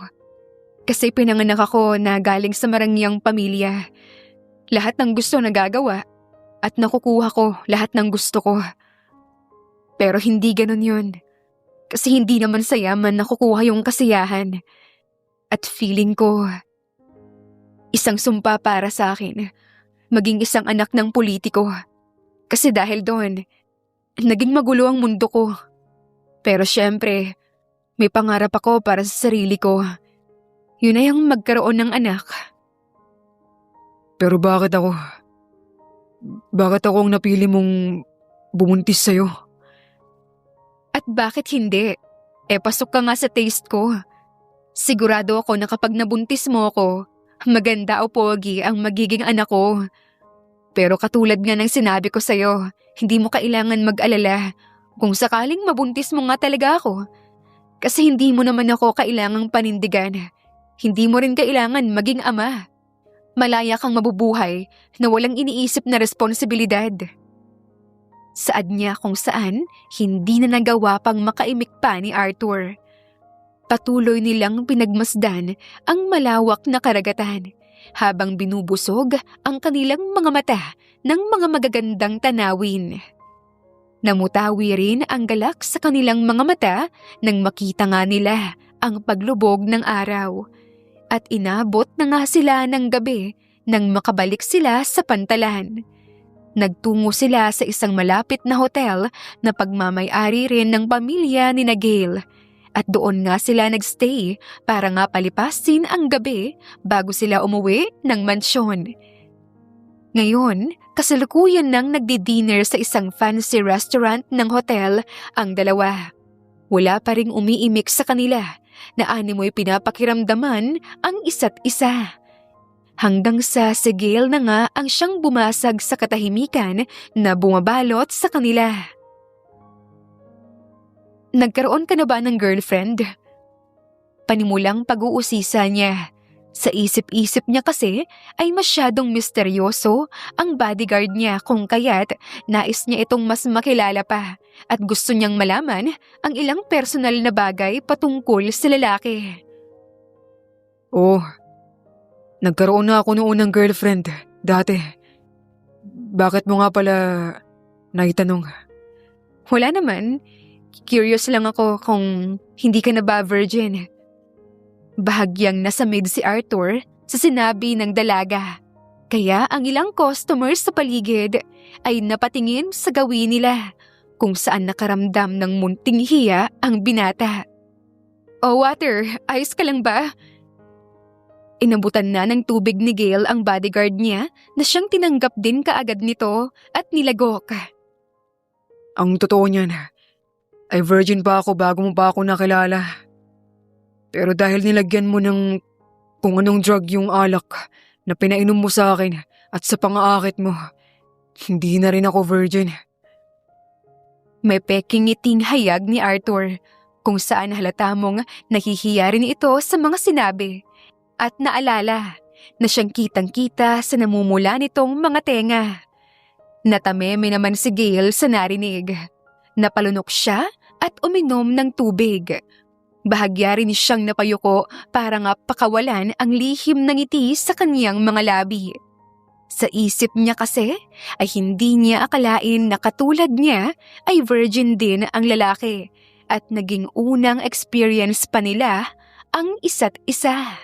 Kasi pinanganak ako na galing sa marangyang pamilya. Lahat ng gusto nagagawa at nakukuha ko lahat ng gusto ko. Pero hindi ganun yun. Kasi hindi naman sa yaman nakukuha yung kasiyahan. At feeling ko, isang sumpa para sa akin, maging isang anak ng politiko. Kasi dahil doon, naging magulo ang mundo ko. Pero syempre, may pangarap ako para sa sarili ko. Yun ay ang magkaroon ng anak. Pero bakit ako? Bakit ako ang napili mong bumuntis sa'yo? At bakit hindi? Pasok ka nga sa taste ko. Sigurado ako na kapag nabuntis mo ako, maganda o pogi ang magiging anak ko. Pero katulad nga ng sinabi ko sa'yo, hindi mo kailangan mag-alala kung sakaling mabuntis mo nga talaga ako. Kasi hindi mo naman ako kailangang panindigan. Hindi mo rin kailangan maging ama. Malaya kang mabubuhay na walang iniisip na responsibilidad. Saad niya kung saan hindi na nagawa pang makaimik pa ni Arthur. Patuloy nilang pinagmasdan ang malawak na karagatan habang binubusog ang kanilang mga mata ng mga magagandang tanawin. Namutawi rin ang galak sa kanilang mga mata nang makita nga nila ang paglubog ng araw. At inabot na nga sila ng gabi nang makabalik sila sa pantalan. Nagtungo sila sa isang malapit na hotel na pagmamay-ari rin ng pamilya ni Gail. At doon nga sila nagstay para nga palipasin ang gabi bago sila umuwi ng mansyon. Ngayon, kasalukuyan nang nagdi-dinner sa isang fancy restaurant ng hotel ang dalawa. Wala pa ring umiimik sa kanila na animoy pinapakiramdaman ang isa't isa. Hanggang sa si Gail na nga ang siyang bumasag sa katahimikan na bumabalot sa kanila. Nagkaroon ka na ba ng girlfriend? Panimulang pag-uusisa niya. Sa isip-isip niya kasi ay masyadong misteryoso ang bodyguard niya kung kaya't nais niya itong mas makilala pa at gusto niyang malaman ang ilang personal na bagay patungkol sa lalaki. Oh, nagkaroon na ako noon ng girlfriend dati. Bakit mo nga pala naitanong? Wala naman. Curious lang ako kung hindi ka na ba virgin. Bahagyang nasamid si Arthur sa sinabi ng dalaga. Kaya ang ilang customers sa paligid ay napatingin sa gawin nila kung saan nakaramdam ng munting hiya ang binata. Oh water, ayos ka lang ba? Inabutan na ng tubig ni Gail ang bodyguard niya na siyang tinanggap din kaagad nito at nilagok. Ang totoo niyan, ay virgin pa ako bago mo pa ako nakilala. Pero dahil nilagyan mo ng kung anong drug yung alak na pinainom mo sa akin at sa pang-aakit mo, hindi na rin ako virgin. May peking ngiting hayag ni Arthur kung saan halata mong nahihiya rin ito sa mga sinabi at naalala na siyang kitang-kita sa namumula nitong mga tenga. Natameme naman si Gail sa narinig. Napalunok siya at uminom ng tubig. Bahagya rin siyang napayuko para nga pakawalan ang lihim ng ngiti sa kaniyang mga labi. Sa isip niya kasi ay hindi niya akalain na katulad niya ay virgin din ang lalaki at naging unang experience pa nila ang isa't isa.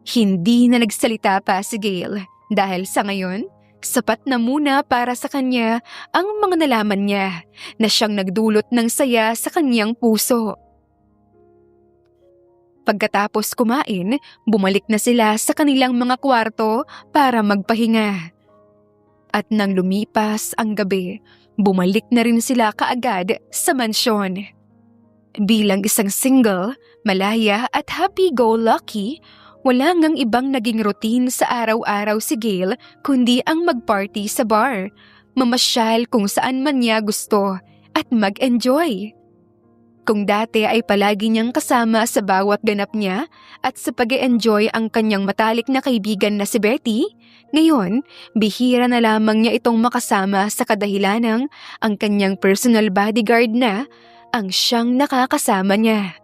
Hindi na nagsalita pa si Gail dahil sa ngayon, sapat na muna para sa kanya ang mga nalaman niya na siyang nagdulot ng saya sa kanyang puso. Pagkatapos kumain, bumalik na sila sa kanilang mga kwarto para magpahinga. At nang lumipas ang gabi, bumalik na rin sila kaagad sa mansyon. Bilang isang single, malaya at happy-go-lucky, wala ngang ibang naging routine sa araw-araw si Gail kundi ang mag-party sa bar, mamasyal kung saan man niya gusto at mag-enjoy. Kung dati ay palagi niyang kasama sa bawat ganap niya at sa pag-e-enjoy ang kanyang matalik na kaibigan na si Betty, ngayon, bihira na lamang niya itong makasama sa kadahilanang ang kanyang personal bodyguard na ang siyang nakakasama niya.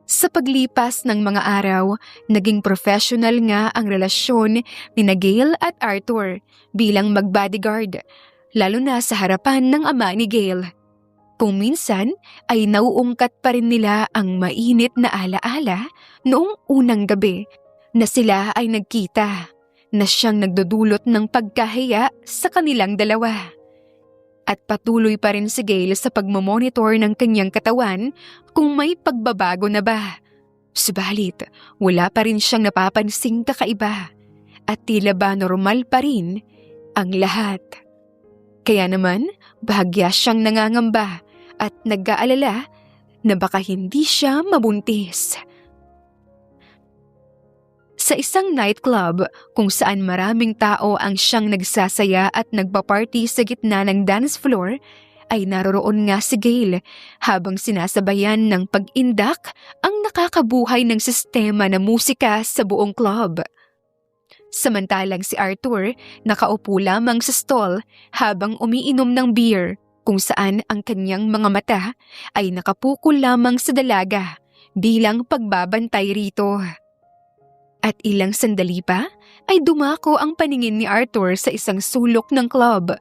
Sa paglipas ng mga araw, naging professional nga ang relasyon ni Gail at Arthur bilang mag-bodyguard, lalo na sa harapan ng ama ni Gail. Kung minsan ay nauungkat pa rin nila ang mainit na alaala noong unang gabi na sila ay nagkita na siyang nagdudulot ng pagkahiya sa kanilang dalawa. At patuloy pa rin si Gail sa pagmamonitor ng kanyang katawan kung may pagbabago na ba. Subalit, wala pa rin siyang napapansing kakaiba at tila ba normal pa rin ang lahat. Kaya naman, bahagya siyang nangangamba at nag-aalala na baka hindi siya mabuntis. Sa isang nightclub kung saan maraming tao ang siyang nagsasaya at nagpa-party sa gitna ng dance floor, ay naroroon nga si Gail habang sinasabayan ng pag-indak ang nakakabuhay ng sistema na musika sa buong club. Samantalang si Arthur nakaupo lamang sa stall habang umiinom ng beer kung saan ang kanyang mga mata ay nakapukol lamang sa dalaga bilang pagbabantay rito. At ilang sandali pa ay dumako ang paningin ni Arthur sa isang sulok ng club.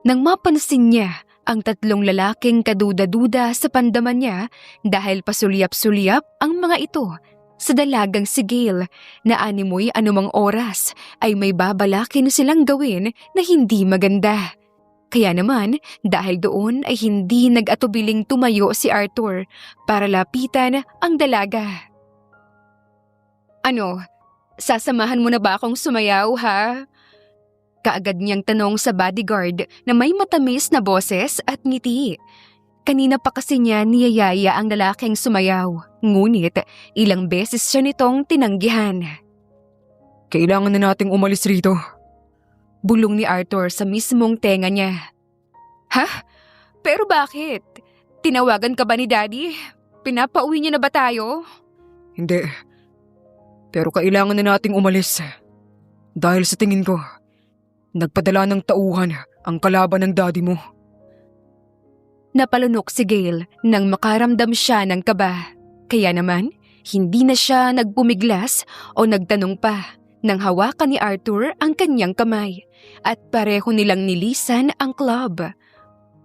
Nang mapansin niya ang tatlong lalaking kaduda-duda sa pandaman niya dahil pasulyap-sulyap ang mga ito sa dalagang si Gail na animoy anumang oras ay may babalakin silang gawin na hindi maganda. Kaya naman, dahil doon ay hindi nag-atubiling tumayo si Arthur para lapitan ang dalaga. Ano, sasamahan mo na ba akong sumayaw ha? Kaagad niyang tanong sa bodyguard na may matamis na boses at ngiti. Kanina pa kasi niya niyayaya ang lalaking sumayaw, ngunit ilang beses siya nitong tinanggihan. Kailangan na nating umalis rito. Bulong ni Arthur sa mismong tenga niya. Ha? Pero bakit? Tinawagan ka ba ni Daddy? Pinapauwi niya na ba tayo? Hindi. Pero kailangan na nating umalis. Dahil sa tingin ko, nagpadala ng tauhan ang kalaban ng daddy mo. Napalunok si Gail nang makaramdam siya ng kaba. Kaya naman, hindi na siya nagbumiglas o nagtanong pa nang hawakan ni Arthur ang kanyang kamay at pareho nilang nilisan ang club.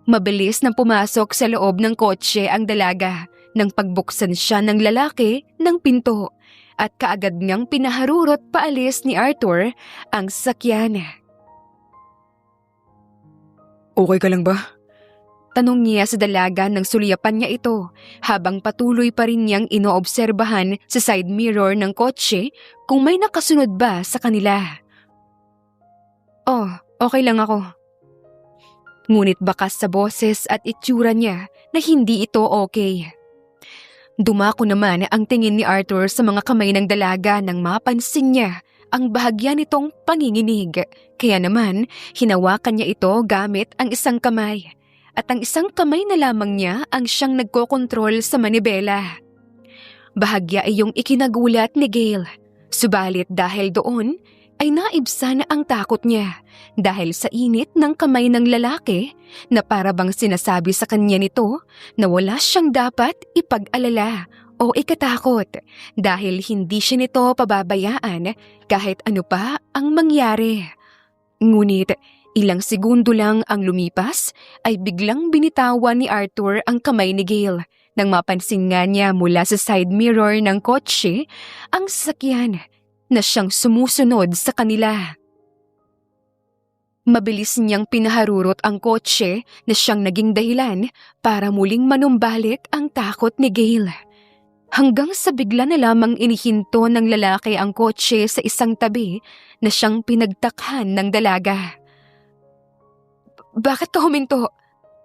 Mabilis nang pumasok sa loob ng kotse ang dalaga nang pagbuksan siya ng lalaki ng pinto at kaagad niyang pinaharurot paalis ni Arthur ang sasakyan. Okay ka lang ba? Tanong niya sa dalaga nang sulyapan niya ito habang patuloy pa rin niyang inoobserbahan sa side mirror ng kotse kung may nakasunod ba sa kanila. Oh, okay lang ako. Ngunit bakas sa boses at itsura niya na hindi ito okay. Dumako naman ang tingin ni Arthur sa mga kamay ng dalaga nang mapansin niya ang bahagya nitong panginginig. Kaya naman, hinawakan niya ito gamit ang isang kamay. At ang isang kamay na lamang niya ang siyang nagkokontrol sa manibela. Bahagya ay yung ikinagulat ni Gail. Subalit dahil doon, ay naibsan ang takot niya dahil sa init ng kamay ng lalaki na para bang sinasabi sa kanya nito na wala siyang dapat ipag-alala o ikatakot dahil hindi siya nito pababayaan kahit ano pa ang mangyari. Ngunit ilang segundo lang ang lumipas ay biglang binitawan ni Arthur ang kamay ni Gail nang mapansin nga niya mula sa side mirror ng kotse ang sasakyan na siyang sumusunod sa kanila. Mabilis niyang pinaharurot ang kotse na siyang naging dahilan para muling manumbalik ang takot ni Gail. Hanggang sa bigla na lamang inihinto ng lalaki ang kotse sa isang tabi na siyang pinagtakhan ng dalaga. Bakit ka huminto?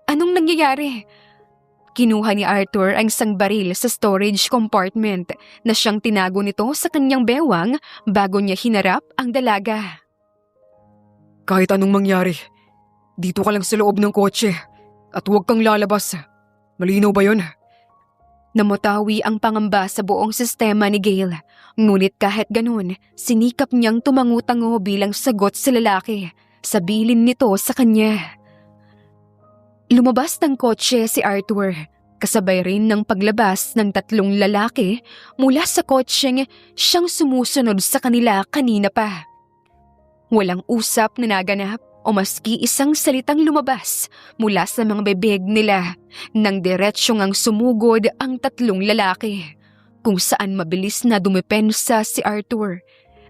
Anong nangyayari? Kinuha ni Arthur ang isang baril sa storage compartment na siyang tinago nito sa kanyang bewang bago niya hinarap ang dalaga. Kahit anong mangyari, dito ka lang sa loob ng kotse. at huwag kang lalabas. Malinaw ba yun? Namutawi ang pangamba sa buong sistema ni Gail. Ngunit kahit ganun, sinikap niyang tumango-tango bilang sagot sa lalaki. Sabilin nito sa kanya. Lumabas ng kotse si Arthur. Kasabay rin ng paglabas ng 3 lalaki mula sa kotseng siyang sumusunod sa kanila kanina pa. Walang usap na naganap o maski isang salitang lumabas mula sa mga bibig nila nang diretsyong ang sumugod ang 3 lalaki, kung saan mabilis na dumepensa si Arthur.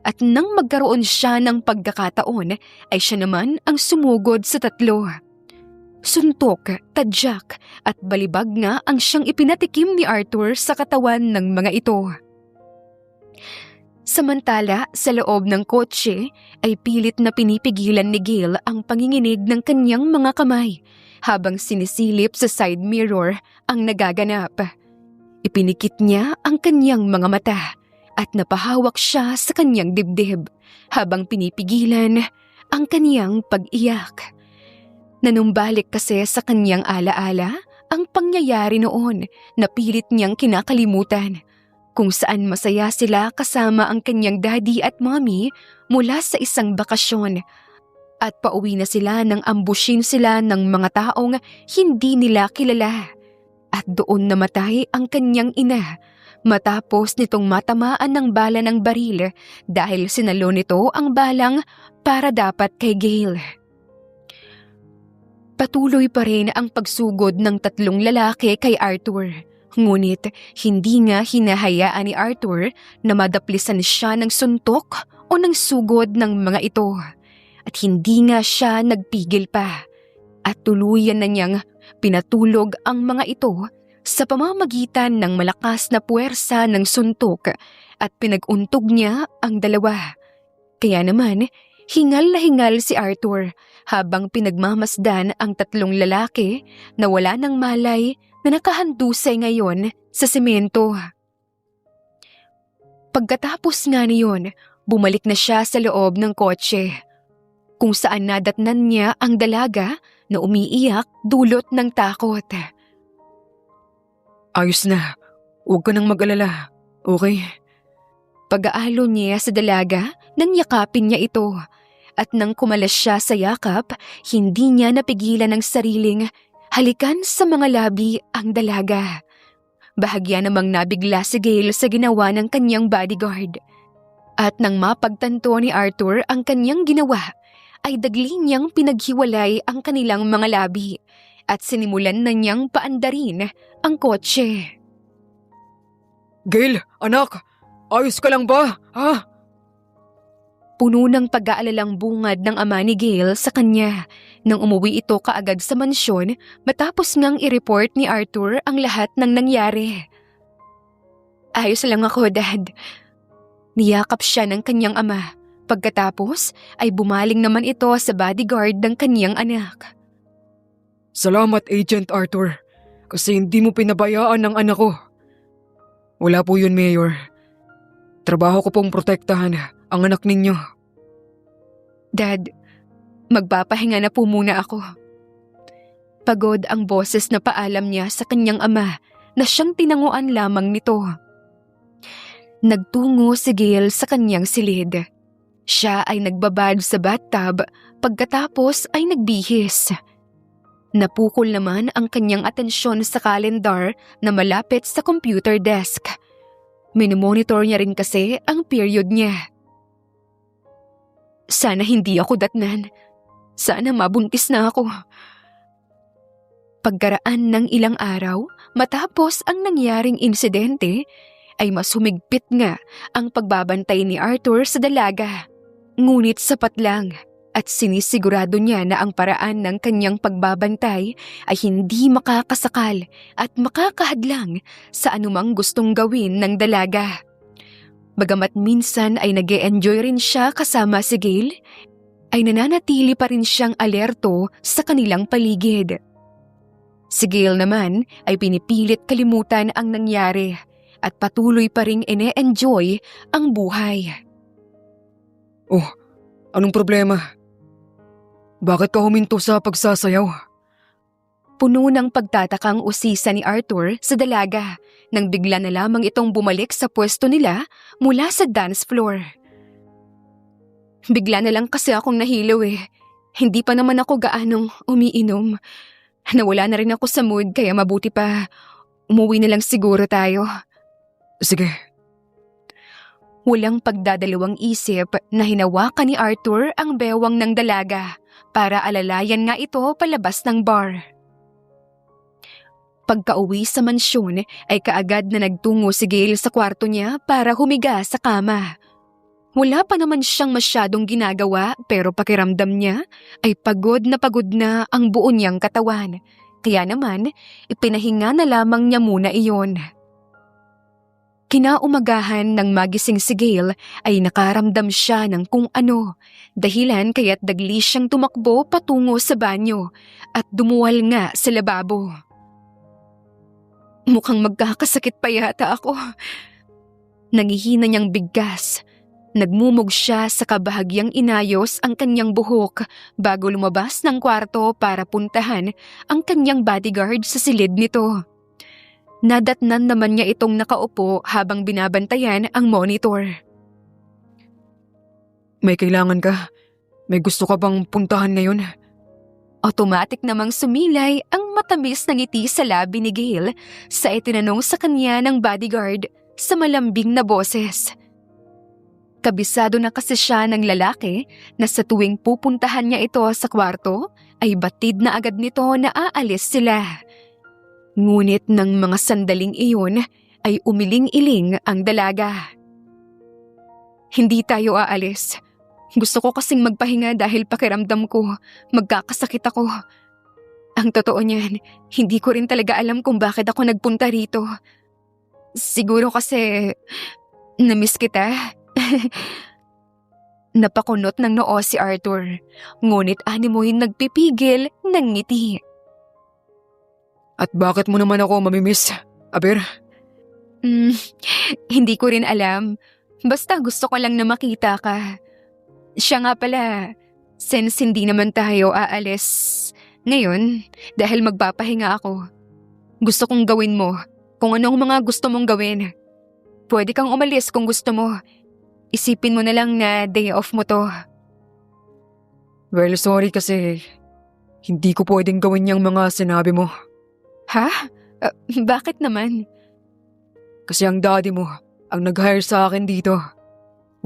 At nang magkaroon siya ng pagkakataon ay siya naman ang sumugod sa 3. Suntok, tadyak at balibag nga ang siyang ipinatikim ni Arthur sa katawan ng mga ito. Samantala, sa loob ng kotse ay pilit na pinipigilan ni Gail ang panginginig ng kanyang mga kamay habang sinisilip sa side mirror ang nagaganap. Ipinikit niya ang kanyang mga mata at napahawak siya sa kanyang dibdib habang pinipigilan ang kanyang pag-iyak. Nanumbalik kasi sa kanyang alaala ang pangyayari noon na pilit niyang kinakalimutan, kung saan masaya sila kasama ang kanyang daddy at mommy mula sa isang bakasyon at pauwi na sila nang ambushin sila ng mga taong hindi nila kilala at doon namatay ang kanyang ina matapos nitong matamaan ng bala ng baril dahil sinalo nito ang balang para dapat kay Gail. Patuloy pa rin ang pagsugod ng 3 lalaki kay Arthur. Ngunit hindi nga hinahayaan ni Arthur na madaplisan siya ng suntok o ng sugod ng mga ito. At hindi nga siya nagpigil pa. At tuluyan na niyang pinatulog ang mga ito sa pamamagitan ng malakas na puwersa ng suntok at pinag-untog niya ang 2. Kaya naman, hingal na hingal si Arthur habang pinagmamasdan ang 3 lalaki na wala ng malay na nakahandusay ngayon sa semento. Pagkatapos nga niyon, bumalik na siya sa loob ng kotse, kung saan nadatnan niya ang dalaga na umiiyak dulot ng takot. Ayos na. Huwag ka nang mag-alala. Okay? Pag-aalo niya sa dalaga nang yakapin niya ito. At nang kumalas siya sa yakap, hindi niya napigilan ang sariling halikan sa mga labi ang dalaga. Bahagya namang nabigla si Gail sa ginawa ng kanyang bodyguard. At nang mapagtanto ni Arthur ang kanyang ginawa, ay dagli niyang pinaghiwalay ang kanilang mga labi at sinimulan na niyang paandarin ang kotse. Gail, anak! Ayos ka lang ba? Ha? Puno ng pag-aalalang bungad ng ama ni Gail sa kanya nang umuwi ito kaagad sa mansyon matapos ngang i-report ni Arthur ang lahat ng nangyari. Ayos lang ako, Dad. Niyakap siya ng kanyang ama. Pagkatapos ay bumaling naman ito sa bodyguard ng kanyang anak. Salamat, Agent Arthur. Kasi hindi mo pinabayaan ang anak ko. Wala po yun, Mayor. Trabaho ko pong protektahan ang anak ninyo. Dad, magpapahinga na po muna ako. Pagod ang boses na paalam niya sa kanyang ama na siyang tinanguan lamang nito. Nagtungo si Gail sa kanyang silid. Siya ay nagbabad sa bathtub pagkatapos ay nagbihis. Napukol naman ang kanyang atensyon sa kalendar na malapit sa computer desk. Minomonitor niya rin kasi ang period niya. Sana hindi ako datnan. Sana mabuntis na ako. Pagkaraan ng ilang araw, matapos ang nangyaring insidente, ay mas humigpit nga ang pagbabantay ni Arthur sa dalaga. Ngunit sapat lang at sinisigurado niya na ang paraan ng kanyang pagbabantay ay hindi makakasakal at makakahadlang sa anumang gustong gawin ng dalaga. Bagamat minsan ay nag-e-enjoy rin siya kasama si Gail, ay nananatili pa rin siyang alerto sa kanilang paligid. Si Gail naman ay pinipilit kalimutan ang nangyari at patuloy pa ring ine-enjoy ang buhay. Oh, anong problema? Bakit ka huminto sa pagsasayaw? Puno ng pagtatakang usisa ni Arthur sa dalaga nang bigla na lamang itong bumalik sa pwesto nila mula sa dance floor. Bigla na lang kasi akong nahilo eh. Hindi pa naman ako gaanong umiinom. Nawala na rin ako sa mood kaya mabuti pa umuwi na lang siguro tayo. Sige. Walang pagdadalawang isip na hinawakan ni Arthur ang bewang ng dalaga para alalayan nga ito palabas ng bar. Pagka-uwi sa mansyon ay kaagad na nagtungo si Gail sa kwarto niya para humiga sa kama. Wala pa naman siyang masyadong ginagawa pero pakiramdam niya ay pagod na ang buo niyang katawan. Kaya naman, ipinahinga na lamang niya muna iyon. Kinaumagahan nang magising si Gail ay nakaramdam siya ng kung ano, dahilan kaya't dagli siyang tumakbo patungo sa banyo at dumuwal nga sa lababo. Mukhang magkakasakit pa yata ako. Nangihina niyang bigkas. Nagmumog siya sa kabahagyang inayos ang kanyang buhok bago lumabas ng kwarto para puntahan ang kanyang bodyguard sa silid nito. Nadatnan naman niya itong nakaupo habang binabantayan ang monitor. May kailangan ka? May gusto ka bang puntahan ngayon? Automatic namang sumilay ang matamis na ngiti sa labi ni Gail sa itinanong sa kanya ng bodyguard sa malambing na boses. Kabisado na kasi siya ng lalaki na sa tuwing pupuntahan niya ito sa kwarto ay batid na agad nito na aalis sila. Ngunit ng mga sandaling iyon ay umiling-iling ang dalaga. Hindi tayo aalis. Gusto ko kasing magpahinga dahil pakiramdam ko magkakasakit ako. Ang totoo niyan, hindi ko rin talaga alam kung bakit ako nagpunta rito. Siguro kasi namiss kita. Napakunot ng noo si Arthur, ngunit animoy nagpipigil ng ngiti. At bakit mo naman ako mamimiss, Aber? Hindi ko rin alam. Basta gusto ko lang na makita ka. Siya nga pala, since hindi naman tayo aalis ngayon dahil magpapahinga ako, gusto kong gawin mo kung anong mga gusto mong gawin. Pwede kang umalis kung gusto mo. Isipin mo na lang na day off mo to. Well, sorry kasi hindi ko pwedeng gawin yung mga sinabi mo. Ha? Bakit naman? Kasi ang daddy mo ang nag-hire sa akin dito.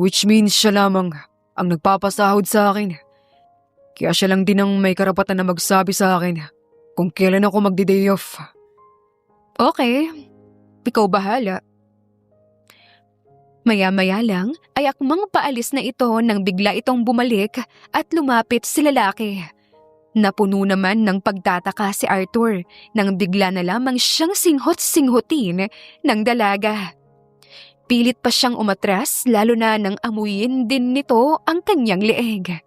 Which means siya lamang ang nagpapasahod sa akin. Kaya siya lang din ang may karapatan na magsabi sa akin kung kailan ako magdi-day off. Okay, ikaw bahala. Maya-maya lang ay akmang paalis na ito nang bigla itong bumalik at lumapit si lalaki. Napuno naman ng pagtataka si Arthur nang bigla na lamang siyang singhot-singhutin ng dalaga. Pilit pa siyang umatras lalo na nang amuyin din nito ang kanyang leeg.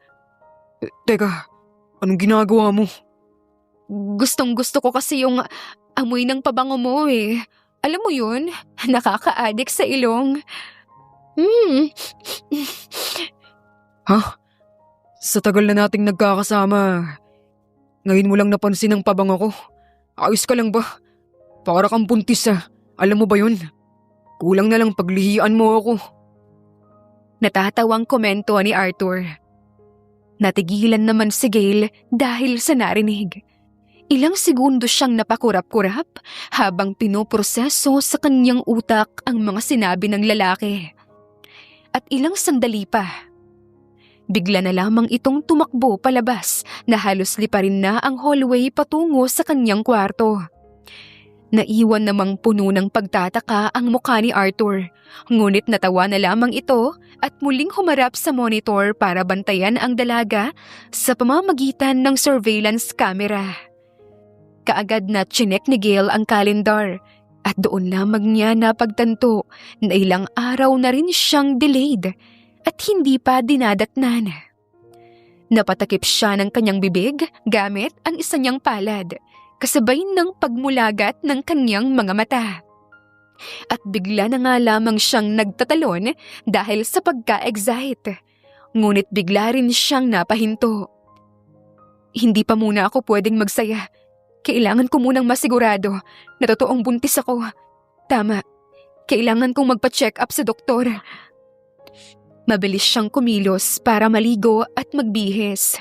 Teka, anong ginagawa mo? Gustong-gusto ko kasi yung amoy ng pabango mo eh. Alam mo yun, nakaka-addict sa ilong. Ha? Sa tagal na nating nagkakasama, ngayon mo lang napansin ang pabango ko. Ayos ka lang ba? Para kang buntis ah. Alam mo ba yun? Kulang na lang paglihian mo ako. Natatawang komento ni Arthur. Natigilan naman si Gail dahil sa narinig. Ilang segundo siyang napakurap-kurap habang pinoproseso sa kanyang utak ang mga sinabi ng lalaki. At ilang sandali pa, bigla na lamang itong tumakbo palabas na halos liparin na ang hallway patungo sa kanyang kwarto. Naiwan namang puno ng pagtataka ang mukha ni Arthur, ngunit natawa na lamang ito at muling humarap sa monitor para bantayan ang dalaga sa pamamagitan ng surveillance camera. Kaagad na tsinek ni Gail ang kalendar at doon lamang niya napagtanto na ilang araw na rin siyang delayed at hindi pa dinadatnan. Napatakip siya ng kanyang bibig gamit ang isa niyang palad, kasabay ng pagmulagat ng kanyang mga mata. At bigla na nga lamang siyang nagtatalon dahil sa pagka-excite. Ngunit bigla rin siyang napahinto. Hindi pa muna ako pwedeng magsaya. Kailangan ko munang masigurado na totoong buntis ako. Tama, kailangan kong magpa-check up sa doktor. Mabilis siyang kumilos para maligo at magbihis.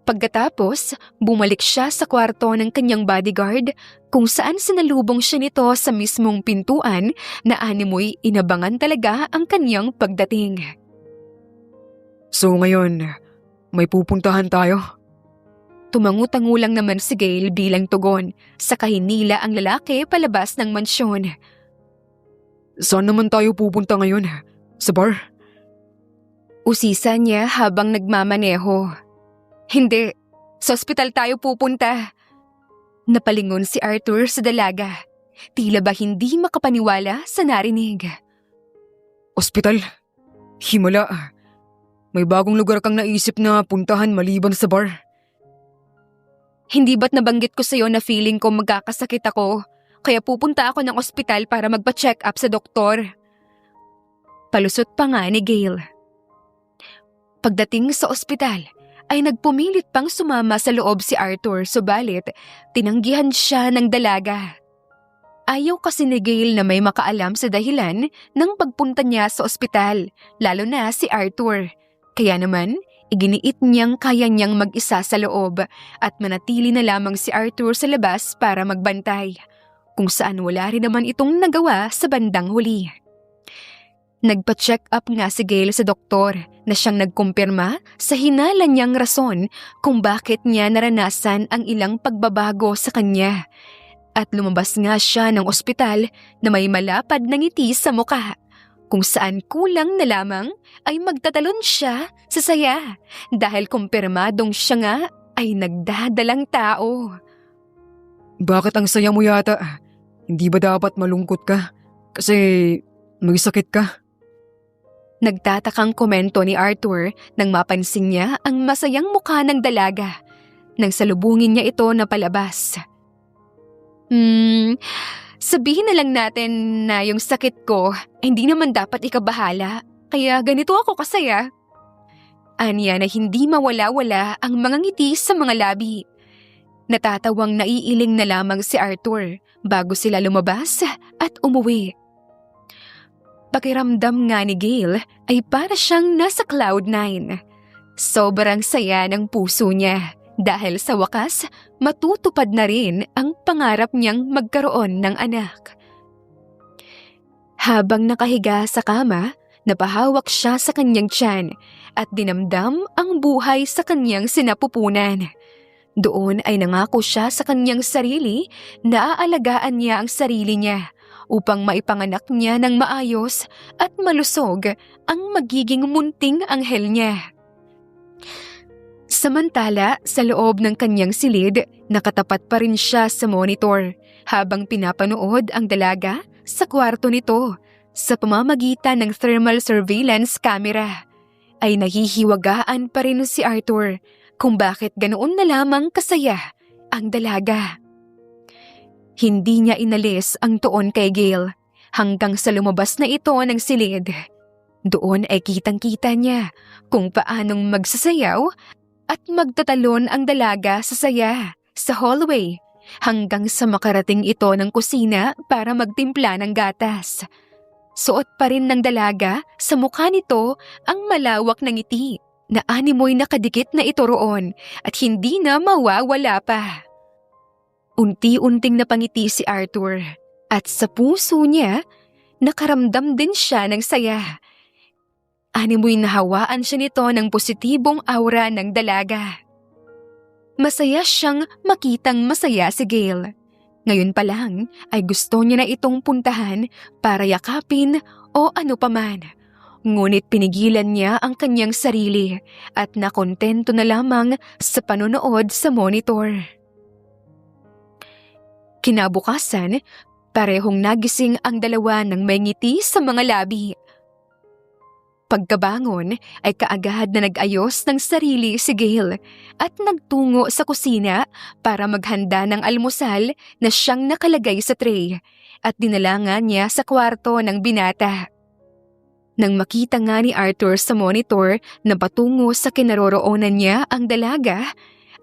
Pagkatapos, bumalik siya sa kwarto ng kanyang bodyguard kung saan sinalubong siya nito sa mismong pintuan na animoy inabangan talaga ang kanyang pagdating. So ngayon, may pupuntahan tayo? Tumangu-tangu lang naman si Gail bilang tugon sa kahinila ang lalaki palabas ng mansyon. Saan naman tayo pupunta ngayon? Sa bar? Usisa niya habang nagmamaneho. Hindi, sa ospital tayo pupunta. Napalingon si Arthur sa dalaga. Tila ba hindi makapaniwala sa narinig. Ospital? Himala. May bagong lugar kang naisip na puntahan maliban sa bar? Hindi ba't nabanggit ko sa'yo na feeling ko magkakasakit ako, kaya pupunta ako ng ospital para magpa-check up sa doktor? Palusot pa nga ni Gail. Pagdating sa ospital, ay nagpumilit pang sumama sa loob si Arthur, subalit tinanggihan siya ng dalaga. Ayaw kasi ni Gail na may makaalam sa dahilan ng pagpunta niya sa ospital, lalo na si Arthur. Kaya naman, iginiit niyang kaya niyang mag-isa sa loob at manatili na lamang si Arthur sa labas para magbantay, kung saan wala rin naman itong nagawa sa bandang huli. Nagpa-check up nga si Gail sa doktor na siyang nagkumpirma sa hinala niyang rason kung bakit niya naranasan ang ilang pagbabago sa kanya. At lumabas nga siya ng ospital na may malapad na ngiti sa muka, kung saan kulang na lamang ay magtatalon siya sa saya dahil kumpirmadong siya nga ay nagdadalang tao. Bakit ang saya mo yata? Hindi ba dapat malungkot ka? Kasi may sakit ka? Nagtatakang komento ni Arthur nang mapansin niya ang masayang mukha ng dalaga nang salubungin niya ito na palabas. Sabihin na lang natin na yung sakit ko ay hindi naman dapat ikabahala, kaya ganito ako kasaya. Aniya na hindi mawala-wala ang mga ngiti sa mga labi. Natatawang naiiling na lamang si Arthur bago sila lumabas at umuwi. Pakiramdam nga ni Gail ay para siyang nasa Cloud9. Sobrang saya ng puso niya dahil sa wakas matutupad na rin ang pangarap niyang magkaroon ng anak. Habang nakahiga sa kama, napahawak siya sa kanyang tiyan at dinamdam ang buhay sa kanyang sinapupunan. Doon ay nangako siya sa kanyang sarili na aalagaan niya ang sarili niya upang maipanganak niya ng maayos at malusog ang magiging munting anghel niya. Samantala, sa loob ng kanyang silid, nakatapat pa rin siya sa monitor habang pinapanood ang dalaga sa kwarto nito sa pamamagitan ng thermal surveillance camera. Ay nahihiwagaan pa rin si Arthur kung bakit ganoon na lamang kasaya ang dalaga. Hindi niya inalis ang tuon kay Gail hanggang sa lumabas na ito ng silid. Doon ay kitang-kita niya kung paanong magsasayaw at magtatalon ang dalaga sa saya sa hallway hanggang sa makarating ito ng kusina para magtimpla ng gatas. Suot pa rin ng dalaga sa mukha nito ang malawak na ngiti na animoy nakadikit na ito roon at hindi na mawawala pa. Unti-unting napangiti si Arthur at sa puso niya, nakaramdam din siya ng saya. Animoy nahawaan siya nito ng positibong aura ng dalaga. Masaya siyang makitang masaya si Gail. Ngayon pa lang ay gusto niya na itong puntahan para yakapin o ano paman. Ngunit pinigilan niya ang kanyang sarili at nakontento na lamang sa panonood sa monitor. Kinabukasan, parehong nagising ang dalawa ng may ngiti sa mga labi. Pagkabangon ay kaagad na nag-ayos ng sarili si Gail at nagtungo sa kusina para maghanda ng almusal na siyang nakalagay sa tray at dinala nga niya sa kwarto ng binata. Nang makita nga ni Arthur sa monitor na patungo sa kinaroroonan niya ang dalaga,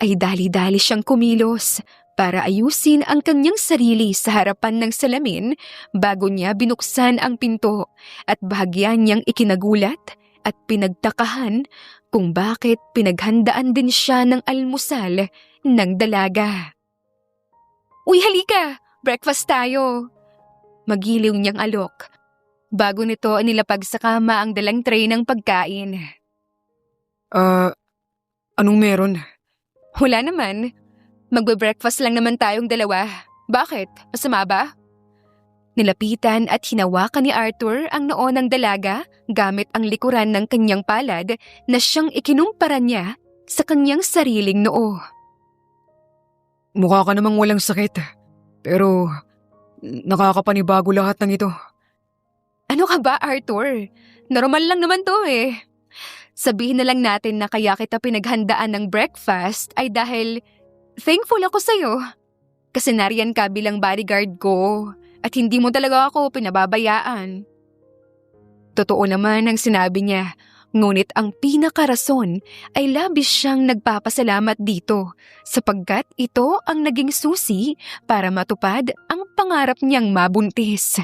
ay dali-dali siyang kumilos para ayusin ang kanyang sarili sa harapan ng salamin bago niya binuksan ang pinto at bahagyan niyang ikinagulat at pinagtakahan kung bakit pinaghandaan din siya ng almusal ng dalaga. "Uy, halika! Breakfast tayo!" Magiliw niyang alok. Bago nito nilapag sa kama ang dalang tray ng pagkain. Anong meron? Wala naman. Magbe-breakfast lang naman tayong dalawa. Bakit? Masama ba? Nilapitan at hinawakan ni Arthur ang noo ng dalaga gamit ang likuran ng kanyang palad na siyang ikinumpara niya sa kanyang sariling noo. Mukha ka namang walang sakit. Pero nakakapanibago lahat ng ito. Ano ka ba, Arthur? Normal lang naman to eh. Sabihin na lang natin na kaya kita pinaghandaan ng breakfast ay dahil thankful ako sa'yo. Kasi nariyan ka bilang bodyguard ko at hindi mo talaga ako pinababayaan. Totoo naman ang sinabi niya, ngunit ang pinakarason ay labis siyang nagpapasalamat dito sapagkat ito ang naging susi para matupad ang pangarap niyang mabuntis.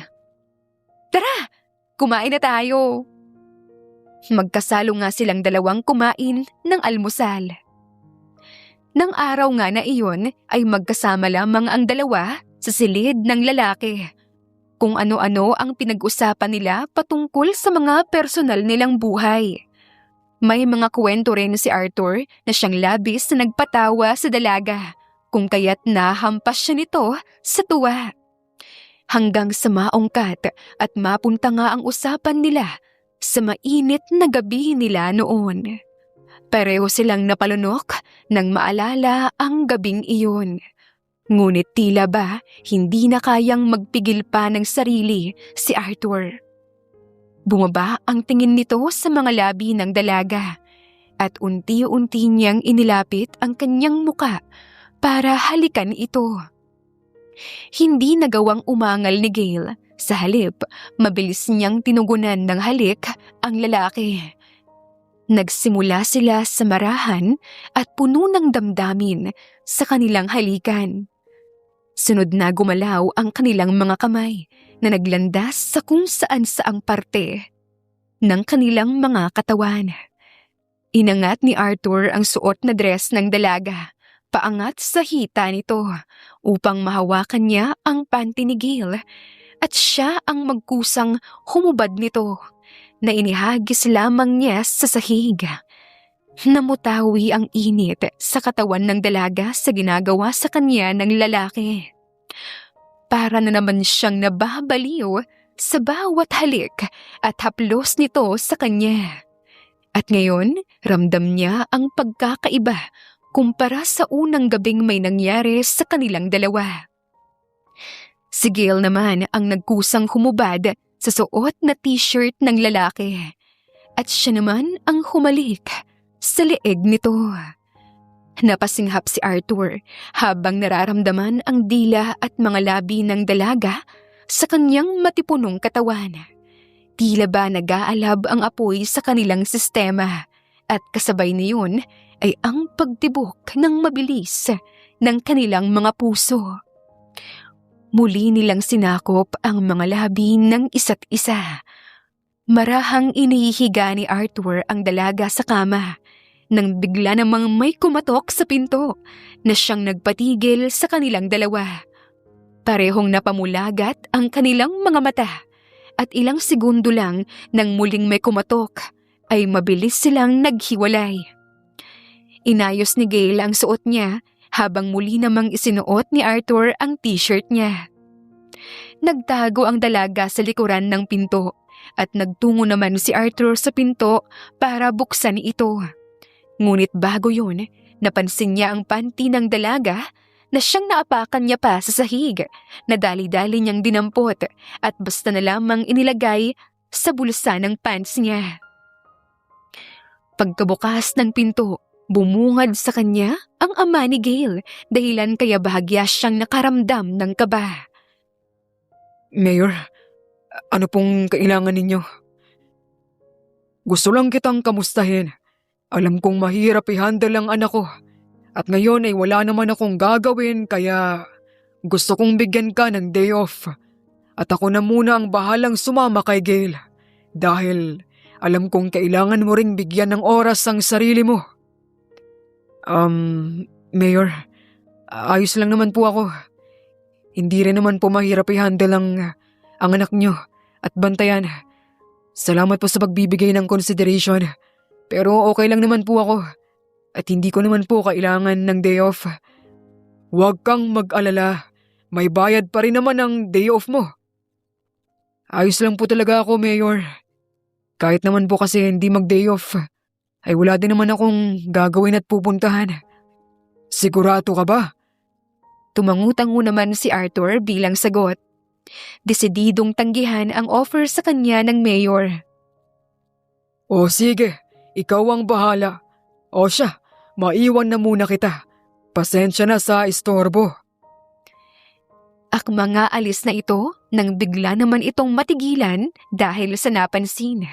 Tara, kumain na tayo. Magkasalo nga silang dalawang kumain ng almusal. Nang araw nga na iyon ay magkasama lamang ang dalawa sa silid ng lalaki. Kung ano-ano ang pinag-usapan nila patungkol sa mga personal nilang buhay. May mga kwento rin si Arthur na siyang labis na nagpatawa sa dalaga kung kaya't nahampas siya nito sa tuwa. Hanggang sa maungkat at mapunta nga ang usapan nila sa mainit na gabi nila noon. Pareho silang napalunok nang maalala ang gabing iyon. Ngunit tila ba hindi na kayang magpigil pa ng sarili si Arthur. Bumaba ang tingin nito sa mga labi ng dalaga at unti-unti niyang inilapit ang kanyang muka para halikan ito. Hindi nagawang umangal ni Gail. Sa halip, mabilis niyang tinugunan ng halik ang lalaki. Nagsimula sila sa marahan at puno ng damdamin sa kanilang halikan. Sunod na gumalaw ang kanilang mga kamay na naglandas sa kung saan-saang parte ng kanilang mga katawan. Inangat ni Arthur ang suot na dress ng dalaga, paangat sa hita nito upang mahawakan niya ang panty ni Gail at siya ang magkusang humubad nito na inihagis lamang niya sa sahig. Namutawi ang init sa katawan ng dalaga sa ginagawa sa kanya ng lalaki. Para na naman siyang nababaliw sa bawat halik at haplos nito sa kanya. At ngayon, ramdam niya ang pagkakaiba kumpara sa unang gabing may nangyari sa kanilang dalawa. Si Gail naman ang nagkusang humubad sa suot na t-shirt ng lalaki at siya naman ang humalik sa leeg nito. Napasinghap si Arthur habang nararamdaman ang dila at mga labi ng dalaga sa kanyang matipunong katawan. Tila ba nag-aalab ang apoy sa kanilang sistema at kasabay niyon ay ang pagtibok ng mabilis ng kanilang mga puso. Muli nilang sinakop ang mga labi ng isa't isa. Marahang inihiga ni Arthur ang dalaga sa kama nang bigla namang may kumatok sa pinto na siyang nagpatigil sa kanilang dalawa. Parehong napamulagat ang kanilang mga mata at ilang segundo lang nang muling may kumatok ay mabilis silang naghiwalay. Inayos ni Gail ang suot niya habang muli namang isinuot ni Arthur ang t-shirt niya. Nagtago ang dalaga sa likuran ng pinto at nagtungo naman si Arthur sa pinto para buksan ito. Ngunit bago yun, napansin niya ang panty ng dalaga na siyang naapakan niya pa sa sahig na dali-dali niyang dinampot at basta na lamang inilagay sa bulsa ng pants niya. Pagkabukas ng pinto, bumungad sa kanya ang ama ni Gail dahilan kaya bahagya siyang nakaramdam ng kaba. Mayor, ano pong kailangan ninyo? Gusto lang kitang kamustahin. Alam kong mahirap i-handle ang anak ko At ngayon ay wala naman akong gagawin kaya gusto kong bigyan ka ng day off. At ako na muna ang bahalang sumama kay Gail dahil alam kong kailangan mo ring bigyan ng oras ang sarili mo. Mayor, ayos lang naman po ako. Hindi rin naman po mahirap i-handle ang anak nyo at bantayan. Salamat po sa pagbibigay ng consideration. Pero okay lang naman po ako at hindi ko naman po kailangan ng day off. Huwag kang mag-alala, may bayad pa rin naman ang day off mo. Ayos lang po talaga ako, Mayor. Kahit naman po kasi hindi mag-day off, ay wala din naman akong gagawin at pupuntahan. Sigurado ka ba? Tumangutango naman si Arthur bilang sagot. Desididong tanggihan ang offer sa kanya ng mayor. O sige, ikaw ang bahala. O siya, maiwan na muna kita. Pasensya na sa istorbo. Akma nga alis na ito nang bigla naman itong matigilan dahil sa napansin.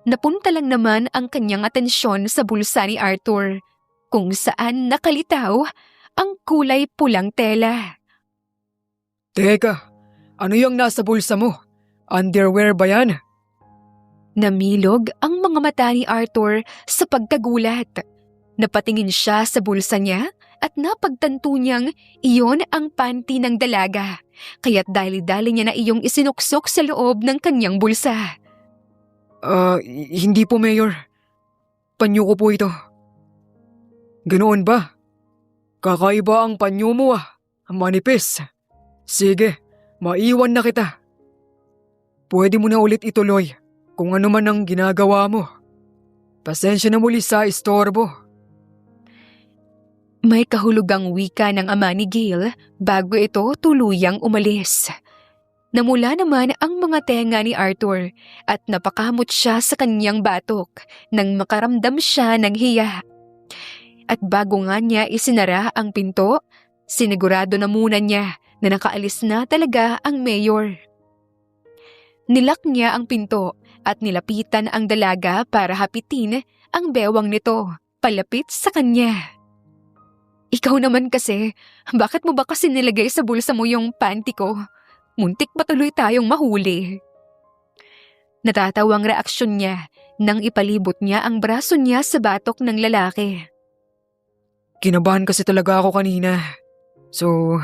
Napunta lang naman ang kanyang atensyon sa bulsa ni Arthur, kung saan nakalitaw ang kulay pulang tela. Teka, ano yung nasa bulsa mo? Underwear ba yan? Namilog ang mga mata ni Arthur sa pagkagulat. Napatingin siya sa bulsa niya at napagtanto niyang iyon ang panty ng dalaga, kaya't dali-dali niya na iyong isinuksok sa loob ng kanyang bulsa. Hindi po, Mayor. Panyo ko po ito. Ganoon ba? Kakaiba ang panyo mo Manipis. Sige, maiwan na kita. Pwede mo na ulit ituloy kung ano man ang ginagawa mo. Pasensya na muli sa istorbo. May kahulugang wika ng ama ni Gail bago ito tuluyang umalis. Namula naman ang mga tenga ni Arthur at napakamot siya sa kanyang batok nang makaramdam siya ng hiya. At bago nga niya isinara ang pinto, sinigurado na muna niya na nakaalis na talaga ang mayor. Nilak niya ang pinto at nilapitan ang dalaga para hapitin ang bewang nito palapit sa kanya. Ikaw naman kasi, bakit mo ba kasi nilagay sa bulsa mo yung panty ko? Muntik ba tuloy tayong mahuli? Natatawang reaksyon niya nang ipalibot niya ang braso niya sa batok ng lalaki. Kinabahan kasi talaga ako kanina. So,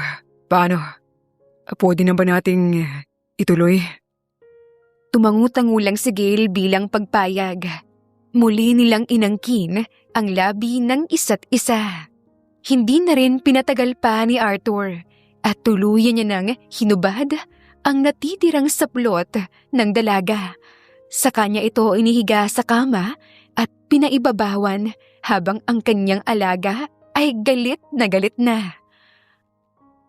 paano? Pwede na ba nating ituloy? Tumangutango lang si Gail bilang pagpayag. Muli nilang inangkin ang labi ng isa't isa. Hindi na rin pinatagal pa ni Arthur at tuluyan niya nang hinubad ang natitirang saplot ng dalaga. Sa kanya ito inihiga sa kama at pinaibabawan habang ang kanyang alaga ay galit na.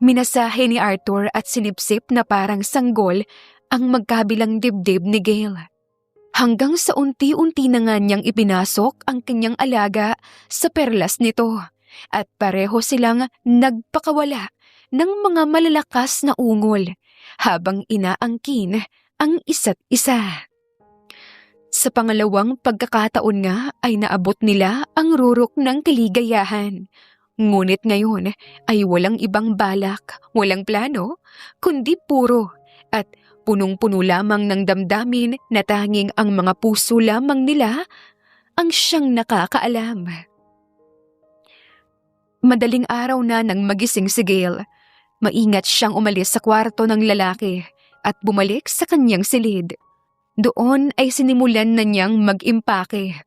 Minasahe ni Arthur at sinipsip na parang sanggol ang magkabilang dibdib ni Gail. Hanggang sa unti-unti na nga niyang ipinasok ang kanyang alaga sa perlas nito at pareho silang nagpakawala ng mga malalakas na ungol habang inaangkin ang isa't isa. Sa pangalawang pagkakataon nga ay naabot nila ang rurok ng kaligayahan. Ngunit ngayon ay walang ibang balak, walang plano, kundi puro at punong-puno lamang ng damdamin na tanging ang mga puso lamang nila ang siyang nakakaalam. Madaling araw na nang magising si Gail. Maingat siyang umalis sa kwarto ng lalaki at bumalik sa kanyang silid. Doon ay sinimulan na niyang mag-impake.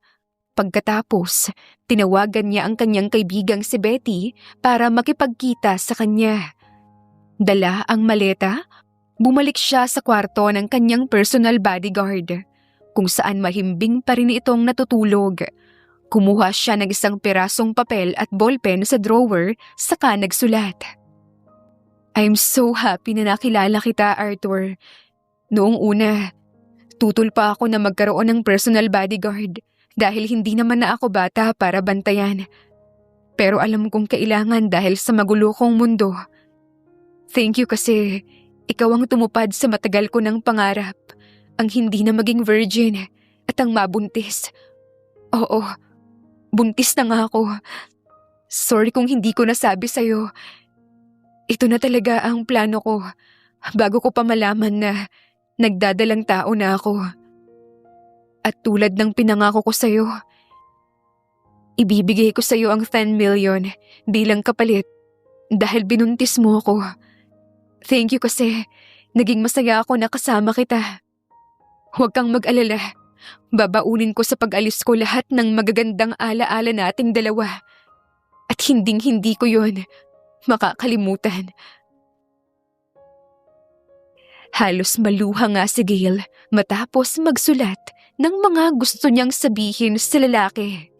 Pagkatapos, tinawagan niya ang kanyang kaibigang si Betty para makipagkita sa kanya. Dala ang maleta, bumalik siya sa kwarto ng kanyang personal bodyguard, kung saan mahimbing pa rin itong natutulog. Kumuha siya ng isang pirasong papel at ballpen sa drawer saka nagsulat. I'm so happy na nakilala kita, Arthur. Noong una, tutol pa ako na magkaroon ng personal bodyguard dahil hindi naman na ako bata para bantayan. Pero alam kong kailangan dahil sa magulo kong mundo. Thank you kasi ikaw ang tumupad sa matagal ko ng pangarap, ang hindi na maging virgin at ang mabuntis. Oo, buntis na nga ako. Sorry kung hindi ko nasabi sa'yo. Ito na talaga ang plano ko bago ko pa malaman na nagdadalang tao na ako. At tulad ng pinangako ko sa'yo, ibibigay ko sa'yo ang 10 million bilang kapalit dahil binuntis mo ako. Thank you kasi naging masaya ako na kasama kita. Huwag kang mag-alala. Babaunin ko sa pag-alis ko lahat ng magagandang alaala nating dalawa. At hinding-hindi ko yon makakalimutan. Halos maluha nga si Gail matapos magsulat ng mga gusto niyang sabihin sa lalaki.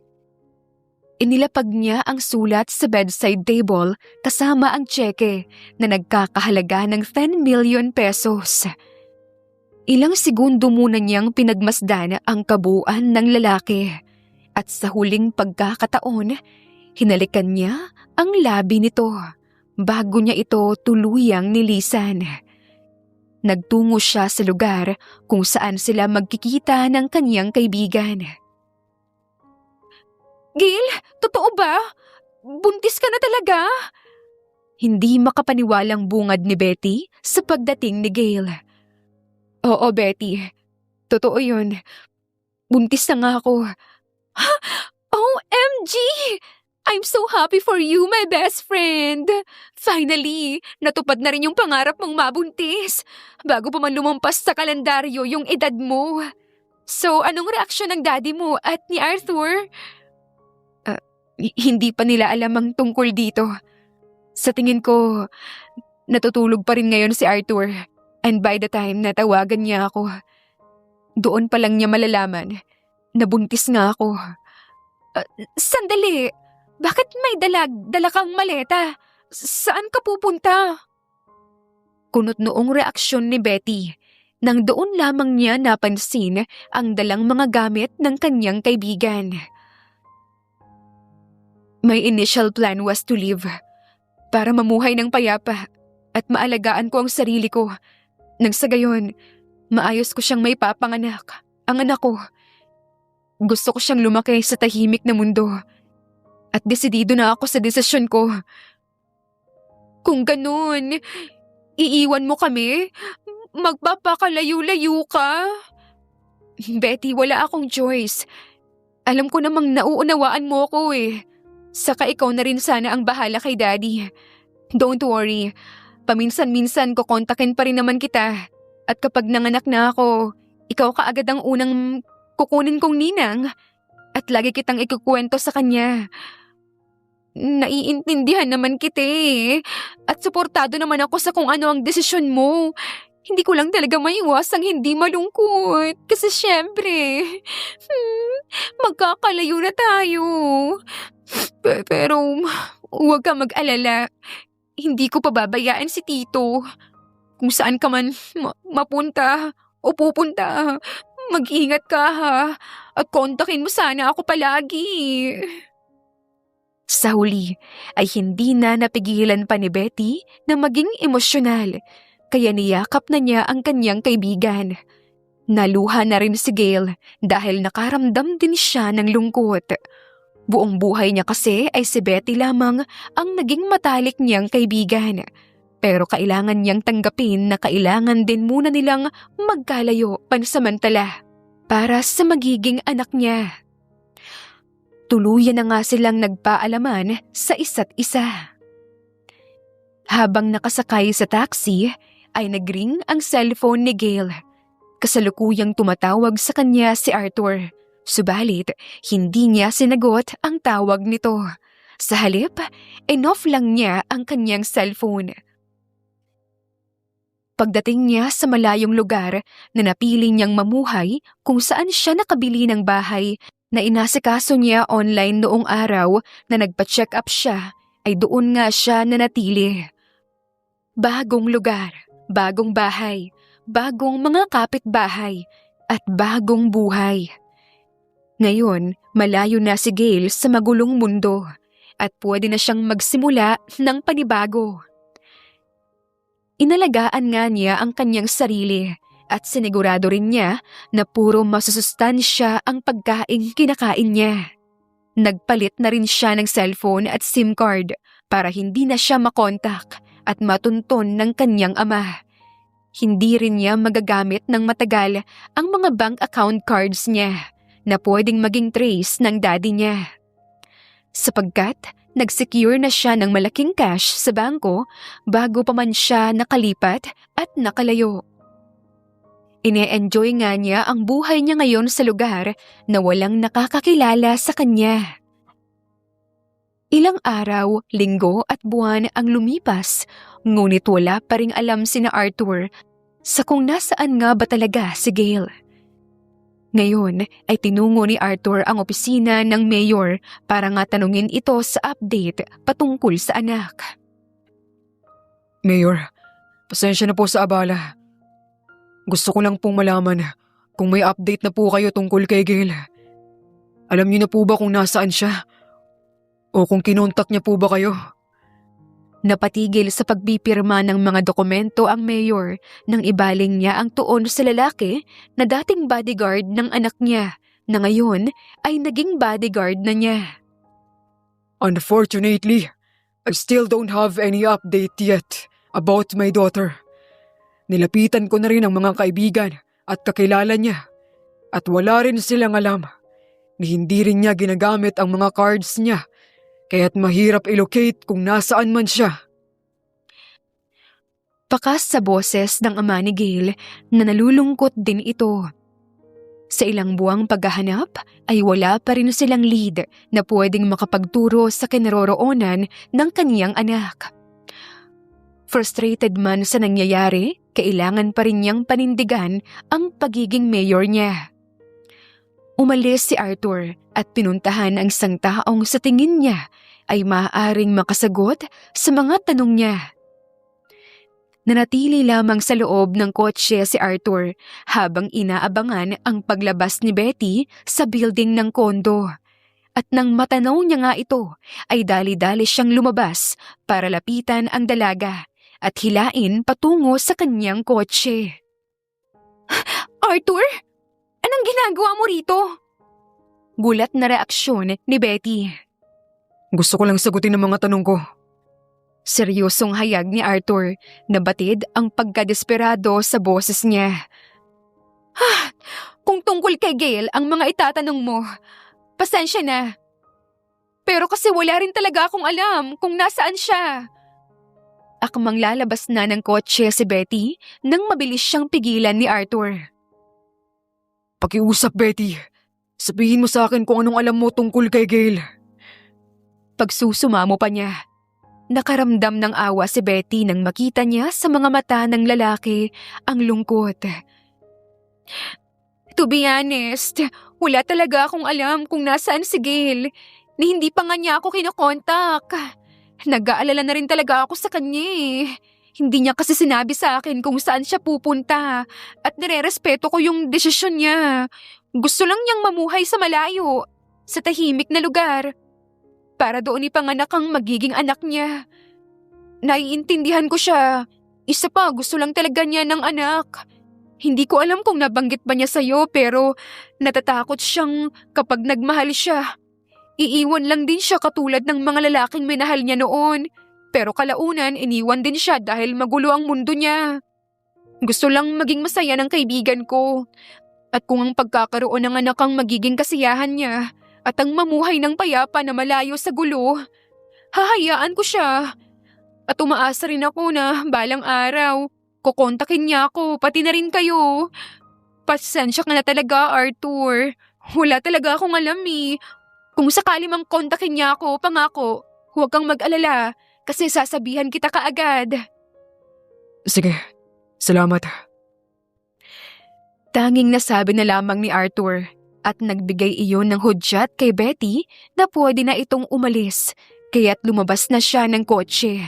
Inilapag niya ang sulat sa bedside table kasama ang tseke na nagkakahalaga ng 10 million pesos. Ilang segundo muna niyang pinagmasdan ang kabuuan ng lalaki at sa huling pagkakataon, hinalikan niya ang labi nito bago niya ito tuluyang nilisan. Nagtungo siya sa lugar kung saan sila magkikita ng kanyang kaibigan. Gail, totoo ba? Buntis ka na talaga? Hindi makapaniwalang bungad ni Betty sa pagdating ni Gail. Oo, Betty. Totoo yun. Buntis na nga ako. OMG! I'm so happy for you, my best friend. Finally, natupad na rin yung pangarap mong mabuntis bago pa man lumampas sa kalendaryo yung edad mo. So, anong reaksyon ng daddy mo at ni Arthur? Hindi pa nila alam ang tungkol dito. Sa tingin ko, natutulog pa rin ngayon si Arthur. And by the time na tawagan niya ako, doon pa lang niya malalaman na buntis nga ako. Sandali! Bakit may dala kang maleta? Saan ka pupunta? Kunot noong reaksyon ni Betty nang doon lamang niya napansin ang dalang mga gamit ng kanyang kaibigan. My initial plan was to leave para mamuhay ng payapa at maalagaan ko ang sarili ko. Nang sa gayon, maayos ko siyang may papanganak, ang anak ko. Gusto ko siyang lumaki sa tahimik na mundo. At desidido na ako sa desisyon ko. Kung ganun, iiwan mo kami? Magpapakalayo-layo ka? Betty, wala akong choice. Alam ko namang nauunawaan mo ko eh. Saka ikaw na rin sana ang bahala kay Daddy. Don't worry. Paminsan-minsan kukontakin pa rin naman kita. At kapag nanganak na ako, ikaw kaagad ang unang kukunin kong ninang. At lagi kitang ikukwento sa kanya. Naiintindihan naman kita eh. At suportado naman ako sa kung ano ang desisyon mo. Hindi ko lang talaga maiwasang hindi malungkot. Kasi syempre, magkakalayo na tayo. Pero huwag ka mag-alala. Hindi ko pababayaan si Tito. Kung saan ka man mapunta o pupunta, mag-ingat ka ha. At kontakin mo sana ako palagi. Sa huli ay hindi na napigilan pa ni Betty na maging emosyonal. Kaya niyakap na niya ang kanyang kaibigan. Naluha na rin si Gail dahil nakaramdam din siya ng lungkot. Buong buhay niya kasi ay si Betty lamang ang naging matalik niyang kaibigan. Pero kailangan niyang tanggapin na kailangan din muna nilang magkalayo pansamantala para sa magiging anak niya. Tuluyan na nga silang nagpaalaman sa isa't isa. Habang nakasakay sa taxi, ay nagring ang cellphone ni Gail. Kasalukuyang tumatawag sa kanya si Arthur. Subalit, hindi niya sinagot ang tawag nito. Sa halip, inoff lang niya ang kanyang cellphone. Pagdating niya sa malayong lugar na napili niyang mamuhay kung saan siya nakabili ng bahay na inasikaso niya online noong araw na nagpa-check up siya, ay doon nga siya nanatili. Bagong lugar, bagong bahay, bagong mga kapitbahay, at bagong buhay. Ngayon, malayo na si Gail sa magulong mundo at pwede na siyang magsimula ng panibago. Inalagaan nga niya ang kanyang sarili at sinigurado rin niya na puro masusustansya ang pagkaing kinakain niya. Nagpalit na rin siya ng cellphone at SIM card para hindi na siya makontak at matunton ng kanyang ama. Hindi rin niya magagamit ng matagal ang mga bank account cards niya na pwedeng maging trace ng daddy niya. Sapagkat nag-secure na siya ng malaking cash sa bangko bago pa man siya nakalipat at nakalayo. Ine-enjoy nga niya ang buhay niya ngayon sa lugar na walang nakakakilala sa kanya. Ilang araw, linggo at buwan ang lumipas, ngunit wala pa ring alam sina Arthur sa kung nasaan nga ba talaga si Gail. Ngayon ay tinungo ni Arthur ang opisina ng mayor para nga tanungin ito sa update patungkol sa anak. Mayor, pasensya na po sa abala. Gusto ko lang pong malaman kung may update na po kayo tungkol kay Gail. Alam niyo na po ba kung nasaan siya? O kung kinontak niya po ba kayo? Napatigil sa pagbipirma ng mga dokumento ang mayor nang ibaling niya ang tuon sa lalaki na dating bodyguard ng anak niya na ngayon ay naging bodyguard na niya. Unfortunately, I still don't have any update yet about my daughter. Nilapitan ko na rin ang mga kaibigan at kakilala niya at wala rin silang alam ni hindi rin niya ginagamit ang mga cards niya kaya't mahirap i-locate kung nasaan man siya. Pakas sa boses ng ama ni Gail na nalulungkot din ito. Sa ilang buwang paghahanap ay wala pa rin silang lead na pwedeng makapagturo sa kinaroroonan ng kaniyang anak. Frustrated man sa nangyayari, kailangan pa rin niyang panindigan ang pagiging mayor niya. Umalis si Arthur at pinuntahan ang isang taong sa tingin niya ay maaaring makasagot sa mga tanong niya. Nanatili lamang sa loob ng kotse si Arthur habang inaabangan ang paglabas ni Betty sa building ng kondo. At nang matanaw niya nga ito, ay dali-dali siyang lumabas para lapitan ang dalaga at hilain patungo sa kanyang kotse. Arthur? Anong ginagawa mo rito? Gulat na reaksyon ni Betty. Gusto ko lang sagutin ang mga tanong ko. Seryosong hayag ni Arthur na batid ang pagkadesperado sa boses niya. Kung tungkol kay Gail ang mga itatanong mo, pasensya na. Pero kasi wala rin talaga akong alam kung nasaan siya. Akmang lalabas na ng kotse si Betty nang mabilis siyang pigilan ni Arthur. Pakiusap, Betty. Sabihin mo sa akin kung anong alam mo tungkol kay Gail. Pagsusumamo pa niya. Nakaramdam ng awa si Betty nang makita niya sa mga mata ng lalaki ang lungkot. To be honest, wala talaga akong alam kung nasaan si Gail. Ni hindi pa nga niya ako kinokontak. Nag-aalala na rin talaga ako sa kanya eh. Hindi niya kasi sinabi sa akin kung saan siya pupunta at nirerespeto ko yung desisyon niya. Gusto lang niyang mamuhay sa malayo, sa tahimik na lugar, para doon ipanganak ang magiging anak niya. Naiintindihan ko siya. Isa pa, gusto lang talaga niya ng anak. Hindi ko alam kung nabanggit ba niya sa'yo pero natatakot siyang kapag nagmahal siya. Iiwan lang din siya katulad ng mga lalaking minahal niya noon. Pero kalaunan, iniwan din siya dahil magulo ang mundo niya. Gusto lang maging masaya ng kaibigan ko. At kung ang pagkakaroon ng anak ang magiging kasiyahan niya at ang mamuhay ng payapa na malayo sa gulo, hahayaan ko siya. At umaasa rin ako na balang araw, kukontakin niya ako, pati na rin kayo. Pasensya ka na talaga, Arthur. Wala talaga akong alam eh. Kung sakali mang kontakin niya ako, pangako, huwag kang mag-alala kasi sasabihan kita kaagad. Sige, salamat. Tanging nasabi na lamang ni Arthur at nagbigay iyon ng hudyat kay Betty na pwede na itong umalis kaya't lumabas na siya ng kotse.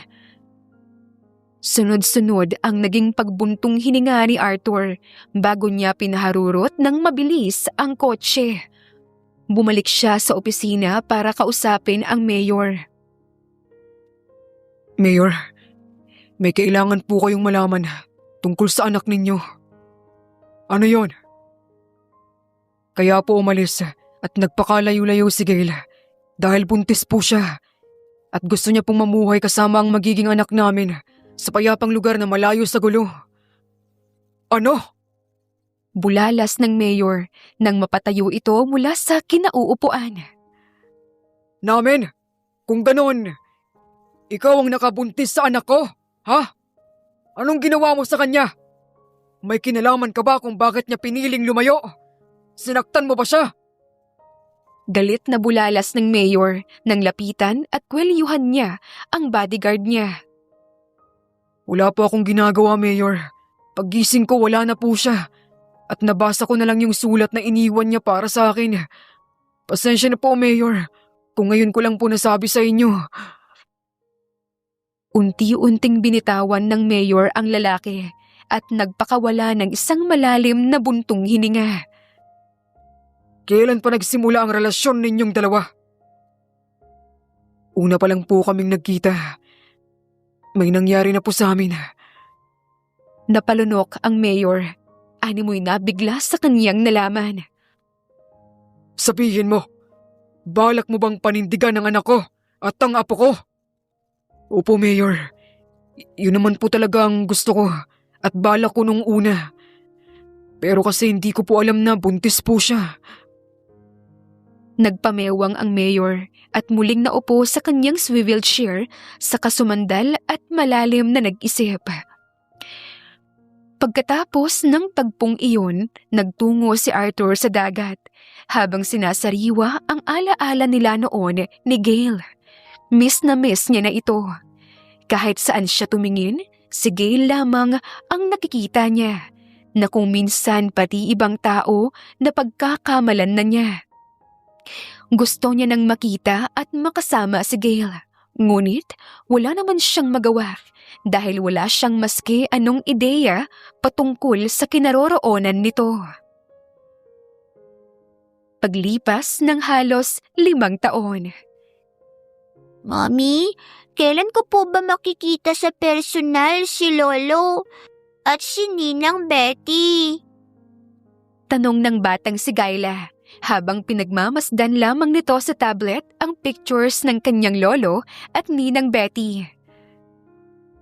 Sunod-sunod ang naging pagbuntong hininga ni Arthur bago niya pinaharurot ng mabilis ang kotse. Bumalik siya sa opisina para kausapin ang mayor. Mayor, may kailangan po kayong malaman tungkol sa anak ninyo. Ano yon? Kaya po umalis at nagpakalayo-layo si Gail Dahil buntis po siya at gusto niya pong mamuhay kasama ang magiging anak namin sa payapang lugar na malayo sa gulo. Ano? Bulalas ng mayor nang mapatayo ito mula sa kinauupuan. Namin? Kung ganon, ikaw ang nakabuntis sa anak ko, ha? Anong ginawa mo sa kanya? May kinalaman ka ba kung bakit niya piniling lumayo? Sinaktan mo ba siya? Galit na bulalas ng mayor nang lapitan at kwelyuhan niya ang bodyguard niya. Wala po akong ginagawa, Mayor. Paggising ko wala na po siya at nabasa ko na lang yung sulat na iniwan niya para sa akin. Pasensya na po, Mayor, kung ngayon ko lang po nasabi sa inyo. Unti-unting binitawan ng mayor ang lalaki at nagpakawala ng isang malalim na buntong hininga. Kailan pa nagsimula ang relasyon ninyong dalawa? Una pa lang po kaming nagkita. May nangyari na po sa amin. Napalunok ang mayor. Animoy nabigla sa kanyang nalaman. Sabihin mo, balak mo bang panindigan ang anak ko at ang apo ko? Opo, Mayor. Yun naman po talaga ang gusto ko at balak ko nung una. Pero kasi hindi ko po alam na buntis po siya. Nagpamewang ang mayor at muling naupo sa kanyang swivel chair sa kasumandal at malalim na nag-isip. Pagkatapos ng tagpong iyon, nagtungo si Arthur sa dagat habang sinasariwa ang alaala nila noon ni Gail. Miss na miss niya na ito. Kahit saan siya tumingin, si Gail lamang ang nakikita niya na kung minsan pati ibang tao na pagkakamalan na niya. Gusto niya nang makita at makasama si Gail. Ngunit wala naman siyang magawa dahil wala siyang maski anong ideya patungkol sa kinaroroonan nito. Paglipas ng halos 5 taon. Mommy, kailan ko po ba makikita sa personal si Lolo at si Ninang Betty? Tanong ng batang si Gayla habang pinagmamasdan lamang nito sa tablet ang pictures ng kanyang lolo at ninang Betty.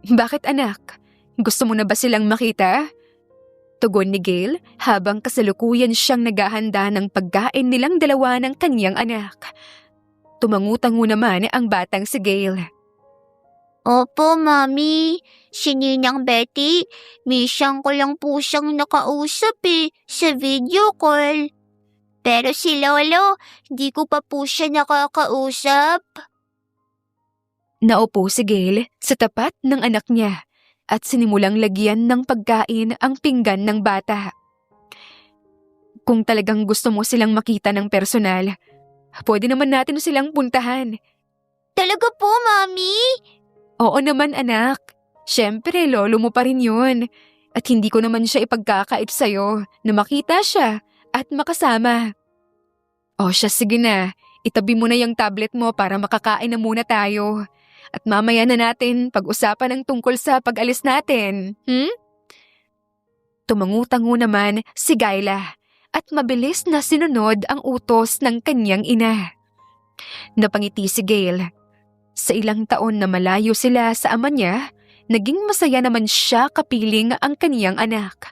Bakit anak? Gusto mo na ba silang makita? Tugon ni Gail habang kasalukuyan siyang naghahanda ng pagkain nilang dalawa ng kanyang anak. Tumangutango naman ang batang si Gail. Opo, Mommy. Si Ninang Betty, misyang ko lang po siyang nakausap sa video call. Pero si Lolo, di ko pa po siya nakakausap. Naupo si Gail sa tapat ng anak niya at sinimulang lagyan ng pagkain ang pinggan ng bata. Kung talagang gusto mo silang makita ng personal, pwede naman natin silang puntahan. Talaga po, Mommy? Oo naman anak. Siyempre, lolo mo pa rin yun. At hindi ko naman siya ipagkakait sa'yo na makita siya at makasama. O siya, sige na. Itabi mo na yung tablet mo para makakain na muna tayo. At mamaya na natin pag-usapan ang tungkol sa pag-alis natin. Tumangutango naman si Gayla at mabilis na sinunod ang utos ng kanyang ina. Napangiti si Gail. Sa ilang taon na malayo sila sa ama niya, naging masaya naman siya kapiling ang kaniyang anak.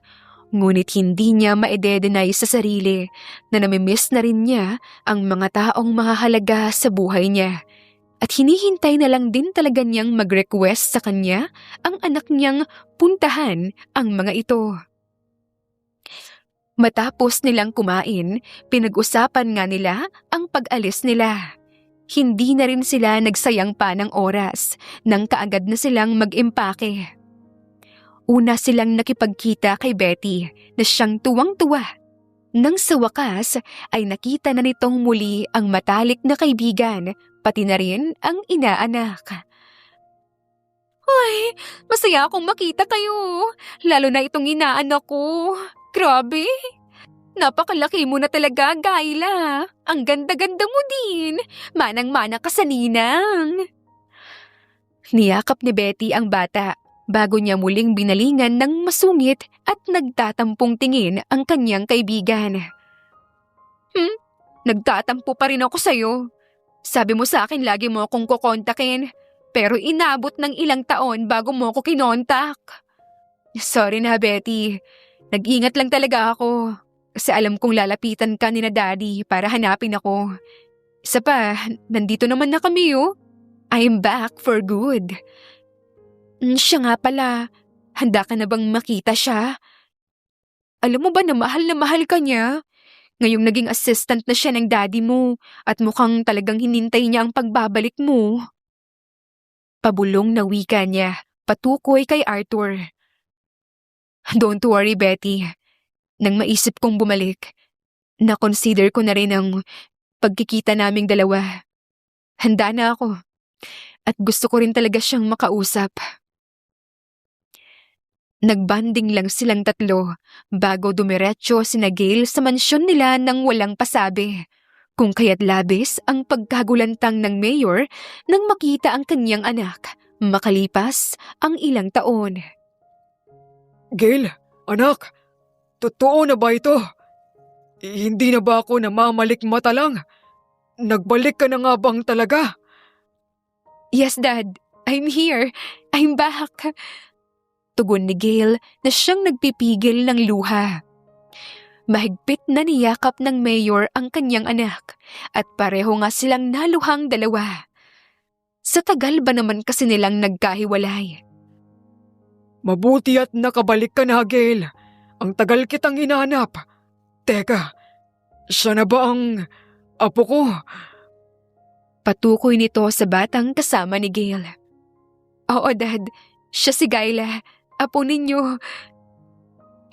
Ngunit hindi niya ma-de-deny sa sarili na namimiss na rin niya ang mga taong mahahalaga sa buhay niya. At hinihintay na lang din talaga niyang mag-request sa kanya ang anak niyang puntahan ang mga ito. Matapos nilang kumain, pinag-usapan nga nila ang pag-alis nila. Hindi na rin sila nagsayang pa ng oras nang kaagad na silang mag-impake. Una silang nakipagkita kay Betty na siyang tuwang-tuwa. Nang sa wakas ay nakita na nitong muli ang matalik na kaibigan, pati na rin ang inaanak. Ay, masaya akong makita kayo, lalo na itong inaanak ko. Grabe, napakalaki mo na talaga, Gayla. Ang ganda-ganda mo din, manang-mana ka sa ninang. Niyakap ni Betty ang bata bago niya muling binalingan ng masungit at nagtatampong tingin ang kanyang kaibigan. Nagtatampo pa rin ako sa'yo. Sabi mo sa akin lagi mo akong kukontakin, pero inabot ng ilang taon bago mo ako kinontak. Sorry na, Betty. Nag-ingat lang talaga ako. Kasi alam kong lalapitan ka ni na Daddy para hanapin ako. Isa pa, nandito naman na kami oh. I'm back for good. Siya nga pala, handa ka na bang makita siya? Alam mo ba na mahal ka niya? Ngayong naging assistant na siya ng daddy mo at mukhang talagang hinintay niya ang pagbabalik mo. Pabulong na wika niya, patukoy kay Arthur. Don't worry, Betty. Nang maisip kong bumalik, na-consider ko na rin ang pagkikita naming dalawa. Handa na ako. At gusto ko rin talaga siyang makausap. Nagbanding lang silang tatlo bago dumiretso sina Gail sa mansyon nila nang walang pasabi. Kung kaya't labis ang pagkagulantang ng mayor nang makita ang kanyang anak makalipas ang ilang taon. Gail, anak, totoo na ba ito? Hindi na ba ako namamalik mata lang? Nagbalik ka na nga bang talaga? Yes, Dad. I'm here. I'm back. Tugon ni Gail na siyang nagpipigil ng luha. Mahigpit na niyakap ng mayor ang kanyang anak at pareho nga silang naluhang dalawa. Sa tagal ba naman kasi nilang nagkahiwalay? Mabuti at nakabalik ka na, Gail. Ang tagal kitang hinanap. Teka, siya na ba ang apo ko? Patukoy nito sa batang kasama ni Gail. Oo, Dad. Siya si Gayla. Apo ninyo.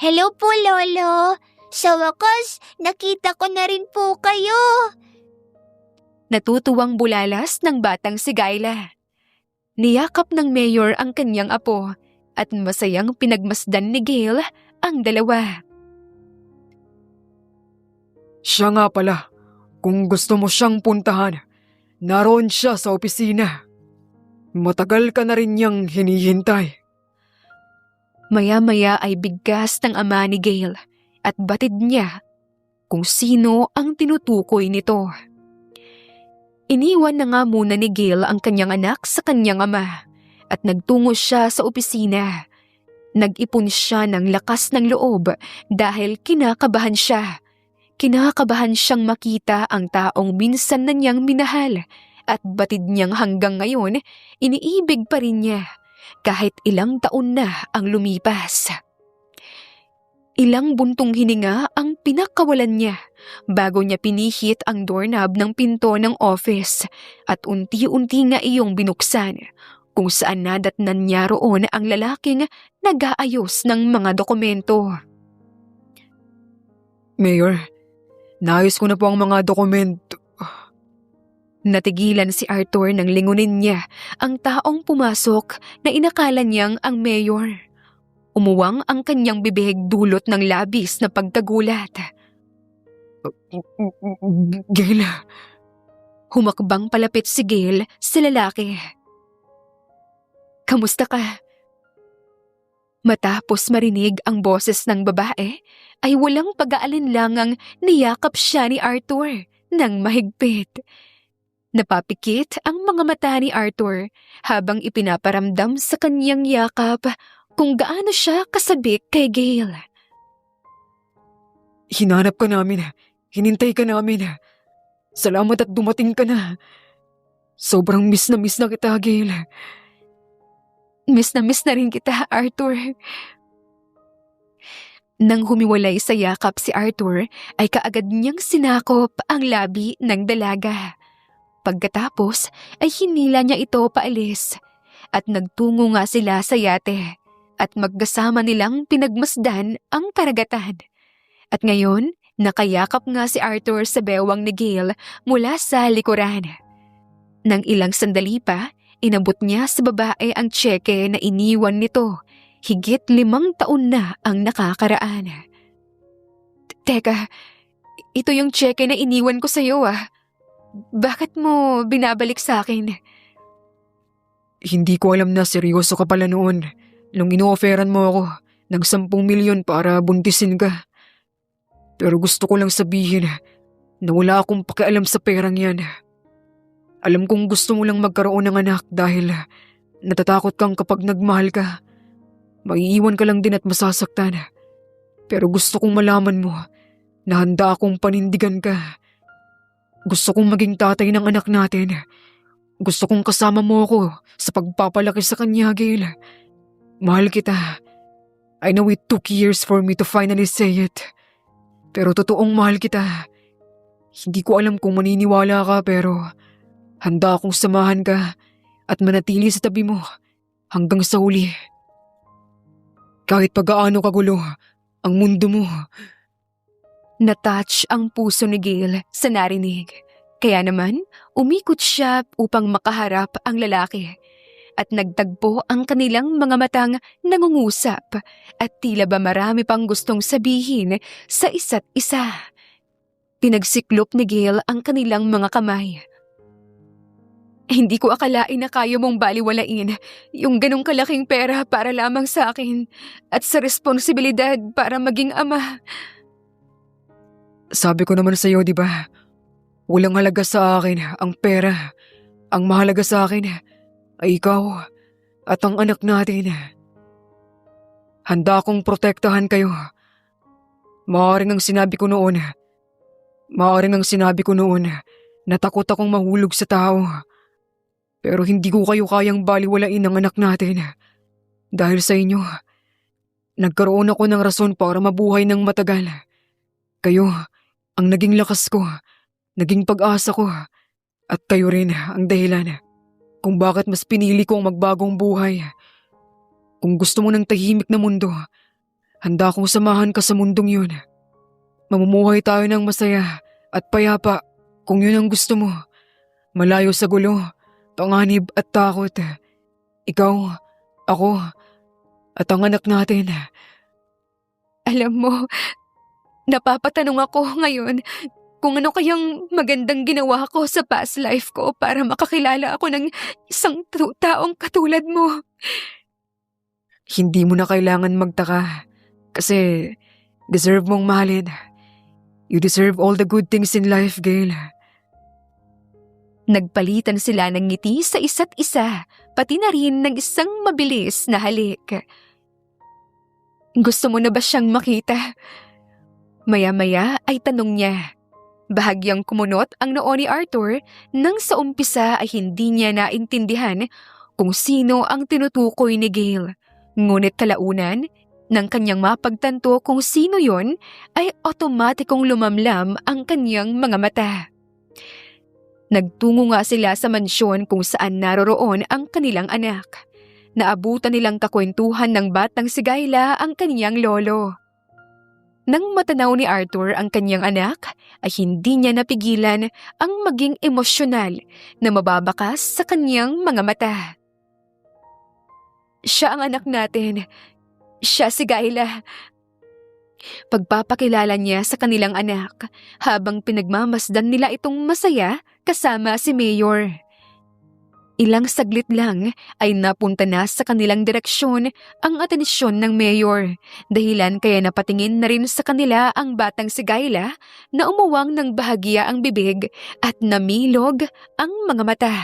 Hello po, Lolo. Sa wakas, nakita ko na rin po kayo. Natutuwang bulalas ng batang si Gayla. Niyakap ng mayor ang kanyang apo at masayang pinagmasdan ni Gail ang dalawa. Siya nga pala. Kung gusto mo siyang puntahan, naroon siya sa opisina. Matagal ka na rin niyang hinihintay. Maya-maya ay bigkas ng ama ni Gail at batid niya kung sino ang tinutukoy nito. Iniwan na nga muna ni Gail ang kanyang anak sa kanyang ama at nagtungo siya sa opisina. Nag-ipon siya ng lakas ng loob dahil kinakabahan siya. Kinakabahan siyang makita ang taong minsan na niyang minahal at batid niyang hanggang ngayon iniibig pa rin niya. Kahit ilang taon na ang lumipas. Ilang buntong hininga ang pinakawalan niya bago niya pinihit ang doorknob ng pinto ng office at unti-unti nga iyong binuksan kung saan nadatnan niya roon ang lalaking nag-aayos ng mga dokumento. Mayor, naayos ko na po ang mga dokumento. Natigilan si Arthur nang lingunin niya ang taong pumasok na inakala niyang ang mayor. Umuwang ang kanyang bibig dulot ng labis na pagkagulat. Gail. Humakbang palapit si Gail sa lalaki. Kamusta ka? Matapos marinig ang boses ng babae, ay walang pag-aalinlangang niyakap siya ni Arthur nang mahigpit. Napapikit ang mga mata ni Arthur habang ipinaparamdam sa kanyang yakap kung gaano siya kasabik kay Gail. Hinanap ka namin. Hinintay ka namin. Salamat at dumating ka na. Sobrang miss na kita, Gail. Miss na rin kita, Arthur. Nang humiwalay sa yakap si Arthur, ay kaagad niyang sinakop ang labi ng dalaga. Pagkatapos ay hinila niya ito paalis at nagtungo nga sila sa yate at magkasama nilang pinagmasdan ang karagatan. At ngayon, nakayakap nga si Arthur sa bewang ni Gail mula sa likuran. Nang ilang sandali pa, inabot niya sa babae ang tseke na iniwan nito. Higit 5 taon na ang nakakaraan. Teka, ito yung tseke na iniwan ko sa'yo ah. Bakit mo binabalik sa akin? Hindi ko alam na seryoso ka pala noon nung ino-offeran mo ako ng 10 milyon para buntisin ka. Pero gusto ko lang sabihin na wala akong pakialam sa perang yan. Alam kong gusto mo lang magkaroon ng anak dahil natatakot kang kapag nagmahal ka. Maiiwan ka lang din at masasaktan. Pero gusto kong malaman mo na handa akong panindigan ka. Gusto kong maging tatay ng anak natin. Gusto kong kasama mo ako sa pagpapalaki sa kanya, Gail. Mahal kita. I know it took years for me to finally say it. Pero totoong mahal kita. Hindi ko alam kung maniniwala ka pero handa akong samahan ka at manatili sa tabi mo hanggang sa huli. Kahit pag-aano kagulo ang mundo mo. Natouch ang puso ni Gail sa narinig. Kaya naman, umikot siya upang makaharap ang lalaki. At nagtagpo ang kanilang mga matang nangungusap at tila ba marami pang gustong sabihin sa isa't isa. Pinagsiklop ni Gail ang kanilang mga kamay. Hindi ko akalain na kaya mong baliwalain yung ganong kalaking pera para lamang sa akin at sa responsibilidad para maging ama. Sabi ko naman sa iyo, di ba? Walang halaga sa akin ang pera. Ang mahalaga sa akin ay ikaw at ang anak natin. Handa akong protektahan kayo. Maaaring ang sinabi ko noon na takot akong mahulog sa tao. Pero hindi ko kayo kayang baliwalain ng anak natin. Dahil sa inyo, nagkaroon ako ng rason para mabuhay ng matagal. Kayo ang naging lakas ko, naging pag-asa ko, at kayo rin ang dahilan kung bakit mas pinili kong magbagong buhay. Kung gusto mo ng tahimik na mundo, handa akong samahan ka sa mundong yun. Mamumuhay tayo ng masaya at payapa kung yun ang gusto mo. Malayo sa gulo, panganib at takot. Ikaw, ako, at ang anak natin. Alam mo, napapatanong ako ngayon kung ano kayang magandang ginawa ko sa past life ko para makakilala ako ng isang taong katulad mo. Hindi mo na kailangan magtaka kasi deserve mong mahalin. You deserve all the good things in life, Gail. Nagpalitan sila ng ngiti sa isa't isa, pati na rin ng isang mabilis na halik. Gusto mo na ba siyang makita? Maya-maya ay tanong niya. Bahagyang kumunot ang noo ni Arthur nang sa umpisa ay hindi niya naintindihan kung sino ang tinutukoy ni Gail. Ngunit kalaunan, nang kanyang mapagtanto kung sino yon, ay otomatikong lumamlam ang kanyang mga mata. Nagtungo nga sila sa mansyon kung saan naroroon ang kanilang anak. Naabutan nilang kakwentuhan ng batang si Gayla ang kanyang lolo. Nang matanaw ni Arthur ang kanyang anak, ay hindi niya napigilan ang maging emosyonal na mababakas sa kanyang mga mata. Siya ang anak natin. Siya si Gayla. Pagpapakilala niya sa kanilang anak habang pinagmamasdan nila itong masaya kasama si Mayor. Ilang saglit lang ay napunta na sa kanilang direksyon ang atensyon ng Mayor, dahilan kaya napatingin na rin sa kanila ang batang si Gayla na umuwang ng bahagya ang bibig at namilog ang mga mata.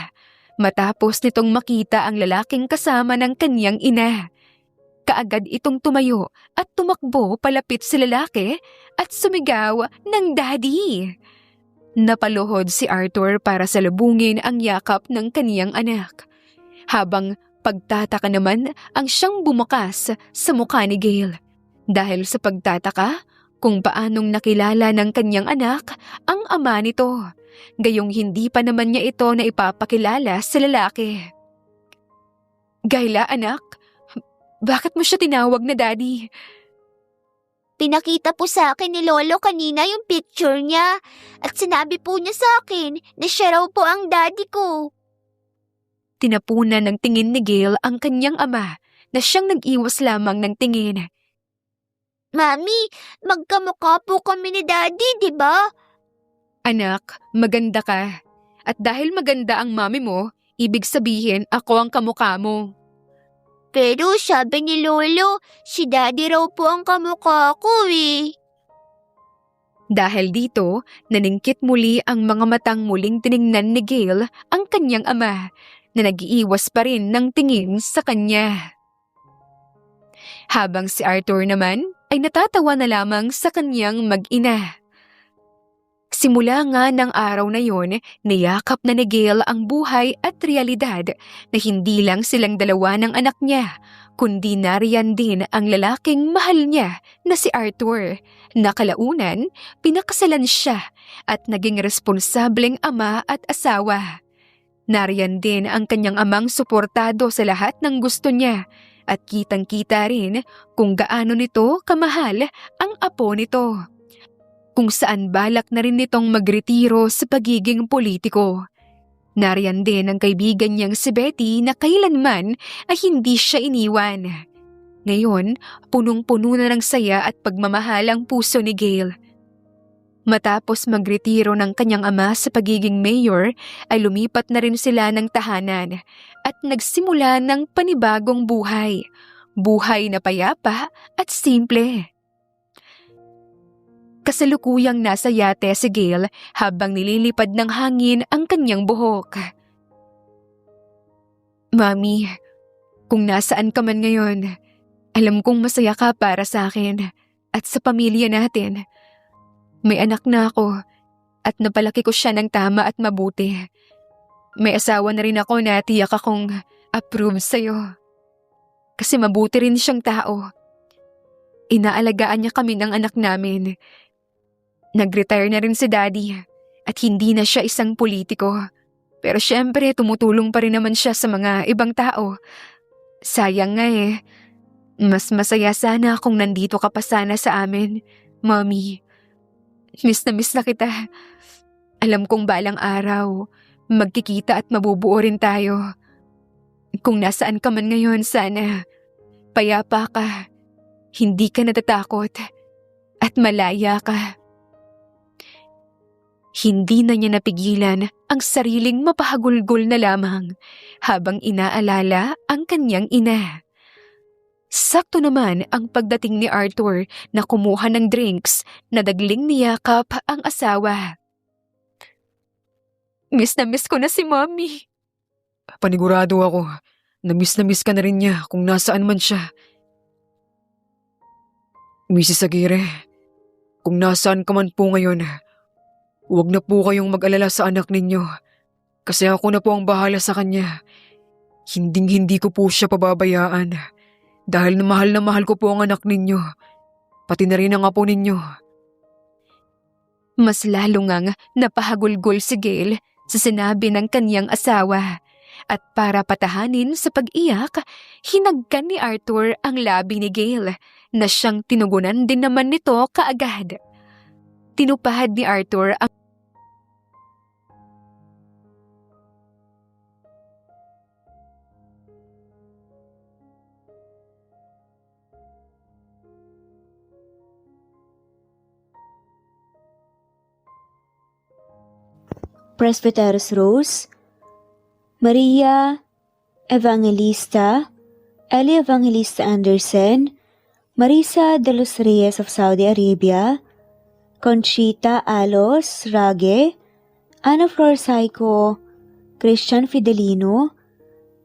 Matapos nitong makita ang lalaking kasama ng kanyang ina. Kaagad itong tumayo at tumakbo palapit sa lalaki at sumigaw ng daddy. Napaluhod si Arthur para salubungin ang yakap ng kaniyang anak. Habang pagtataka naman ang siyang bumukas sa mukha ni Gail. Dahil sa pagtataka kung paanong nakilala ng kanyang anak ang ama nito. Gayong hindi pa naman niya ito na ipapakilala sa lalaki. Gayla anak, bakit mo siya tinawag na daddy? Pinakita po sa akin ni Lolo kanina yung picture niya at sinabi po niya sa akin na siya raw po ang daddy ko. Tinapunan ng tingin ni Gail ang kanyang ama na siyang nag-iwas lamang ng tingin. Mami, magkamukha po kami ni daddy, di ba? Anak, maganda ka. At dahil maganda ang mami mo, ibig sabihin ako ang kamukha mo. Pero sabi ni Lolo, si daddy raw po ang kamukha ko eh. Dahil dito, naningkit muli ang mga matang muling tiningnan ni Gail ang kanyang ama na nag-iiwas pa rin ng tingin sa kanya. Habang si Arthur naman ay natatawa na lamang sa kanyang mag-ina. Simula nga ng araw na yon, niyakap na ni Gail ang buhay at realidad na hindi lang silang dalawa ng anak niya, kundi nariyan din ang lalaking mahal niya na si Arthur, na kalaunan pinakasalan siya at naging responsableng ama at asawa. Nariyan din ang kanyang amang suportado sa lahat ng gusto niya at kitang-kita rin kung gaano nito kamahal ang apo nito. Kung saan balak na rin nitong magretiro sa pagiging politiko. Nariyan din ang kaibigan niyang si Betty na kailanman ay hindi siya iniwan. Ngayon, punong-puno na ng saya at pagmamahal ang puso ni Gail. Matapos magretiro ng kanyang ama sa pagiging mayor, ay lumipat na rin sila ng tahanan at nagsimula ng panibagong buhay. Buhay na payapa at simple. Kasalukuyang nasa yate si Gail habang nililipad ng hangin ang kanyang buhok. Mami, kung nasaan ka man ngayon, alam kong masaya ka para sa akin at sa pamilya natin. May anak na ako at napalaki ko siya ng tama at mabuti. May asawa na rin ako na tiyak akong approve sa'yo. Kasi mabuti rin siyang tao. Inaalagaan niya kami ng anak namin. Nag-retire na rin si Daddy at hindi na siya isang politiko. Pero syempre tumutulong pa rin naman siya sa mga ibang tao. Sayang nga eh. Mas masaya sana kung nandito ka pa sana sa amin, Mommy. Miss na kita. Alam kong balang araw, magkikita at mabubuo rin tayo. Kung nasaan ka man ngayon, sana payapa ka, hindi ka natatakot, at malaya ka. Hindi na niya napigilan ang sariling mapahagulgol na lamang habang inaalala ang kanyang ina. Sakto naman ang pagdating ni Arthur na kumuha ng drinks na dagling niyakap ang asawa. Miss na miss ko na si Mommy. Panigurado ako na miss ka na rin niya kung nasaan man siya. Mrs. Aguirre, kung nasaan ka man po ngayon, huwag na po kayong mag-alala sa anak ninyo kasi ako na po ang bahala sa kanya. Hinding-hindi ko po siya pababayaan dahil na mahal ko po ang anak ninyo, pati na rin ang apo ninyo. Mas lalo ngang napahagulgol si Gail sa sinabi ng kanyang asawa at para patahanin sa pag-iyak, hinagkan ni Arthur ang labi ni Gail na siyang tinugunan din naman nito kaagad. Tinupad ni Arthur ang Presbyteros Rose, Maria Evangelista, Eli Evangelista Anderson, Marisa de los Reyes of Saudi Arabia, Conchita Alos Rage, Ana Flor Saico, Christian Fidelino,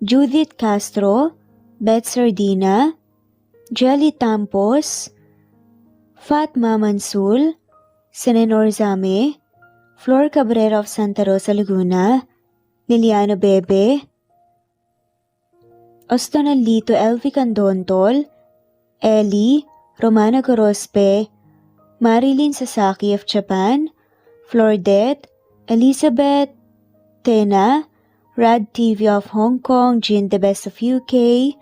Judith Castro, Beth Sardina, Jelly Tampos, Fatma Mansul, Senenor Zame, Flor Cabrera of Santa Rosa, Laguna, Liliano Bebe, Ostonalito Elvi Candontol, Eli, Romana Gorospe, Marilyn Sasaki of Japan, Flordet, Elizabeth, Tena, Rad TV of Hong Kong, Jean the Best of UK,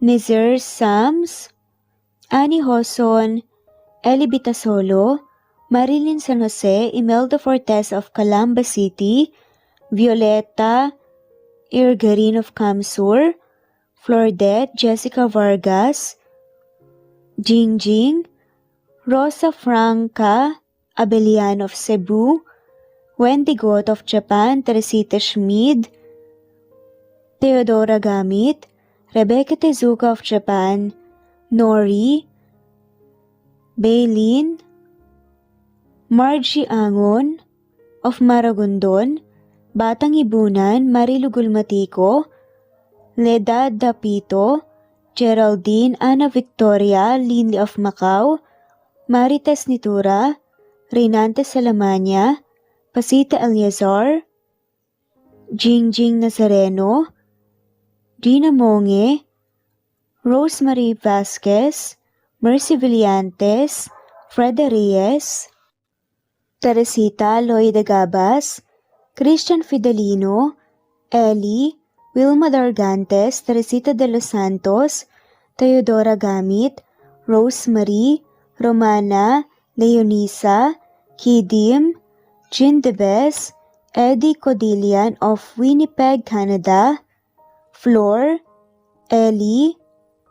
Nizar Sams, Annie Hoson, Eli Bitasolo, Marilyn San Jose, Imelda Fortes of Calamba City, Violeta Irgarin of Kamsur, Flordet, Jessica Vargas, Jingjing, Rosa Franca Abelian of Cebu, Wendy Goth of Japan, Teresita Schmid, Theodora Gamit, Rebecca Tezuka of Japan, Nori, Bailin, Margie Angon of Maragondon, Batang Ibunan, Marilu Gulmatico, Leda Dapito, Geraldine Ana Victoria Linley of Macau, Marites Nitura, Reynante Salamanya, Pasita Eliazar, Jingjing Nazareno, Gina Monge, Rosemary Vasquez, Mercy Villantes, Freda Reyes, Teresita Loida Gabas, Christian Fidelino, Ellie, Wilma Dargantes, Teresita de los Santos, Teodora Gamit, Rosemary, Romana, Leonisa, Kidim, Jean Debes, Eddie Codillian of Winnipeg, Canada, Flor, Ellie,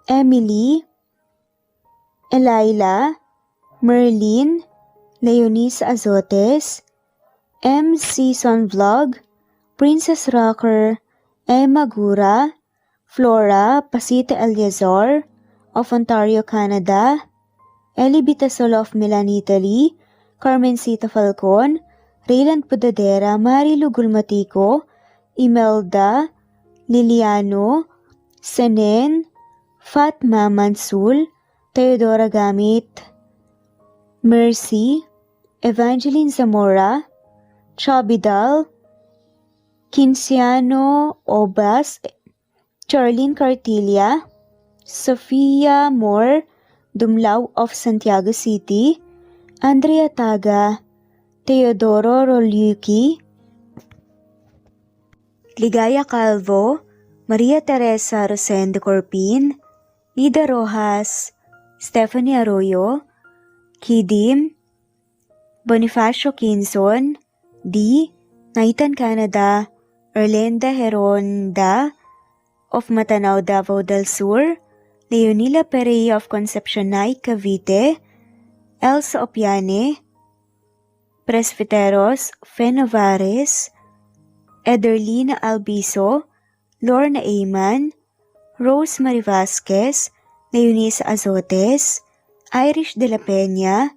Emily, Elila, Merlin, Leonisa Azotes, M. Season Vlog, Princess Rocker, Emma Gura, Flora Pasita Eliazar of Ontario, Canada, Ellie Bitasol of Milan, Italy, Carmencita Falcon, Rayland Pudadera, Marilu Gulmatico, Imelda, Liliano, Senen, Fatma Mansul, Teodora Gamit, Mercy, Evangeline Zamora, Chabidal, Kinciano Obas, Charlene Cartilla, Sofia Moore, Dumlao of Santiago City, Andrea Taga, Teodoro Rolyuki, Ligaya Calvo, Maria Teresa Rosendo Corpin, Ida Rojas, Stephanie Arroyo, Kidim, Bonifacio Quinzon, D. Naitan Canada, Erlenda Heronda of Matanao, Davao del Sur, Leonila Perea of Concepcion Nay, Cavite, Elsa Opiane, Presbiteros Fenovares, Ederlina Albiso, Lorna Ayman, Rosemary Vasquez, Leonisa Azotes, Irish de la Peña,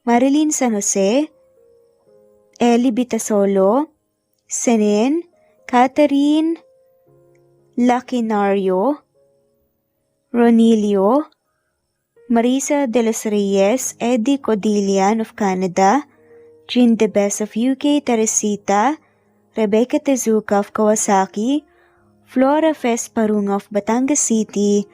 Marilyn San Jose, Ellie Bitasolo, Senen, Catherine Lacinario, Ronilio, Marisa de los Reyes, Eddie Codillian of Canada, Jean Debes of UK, Teresita, Rebecca Tezuka of Kawasaki, Flora Fes Parung of Batangas City,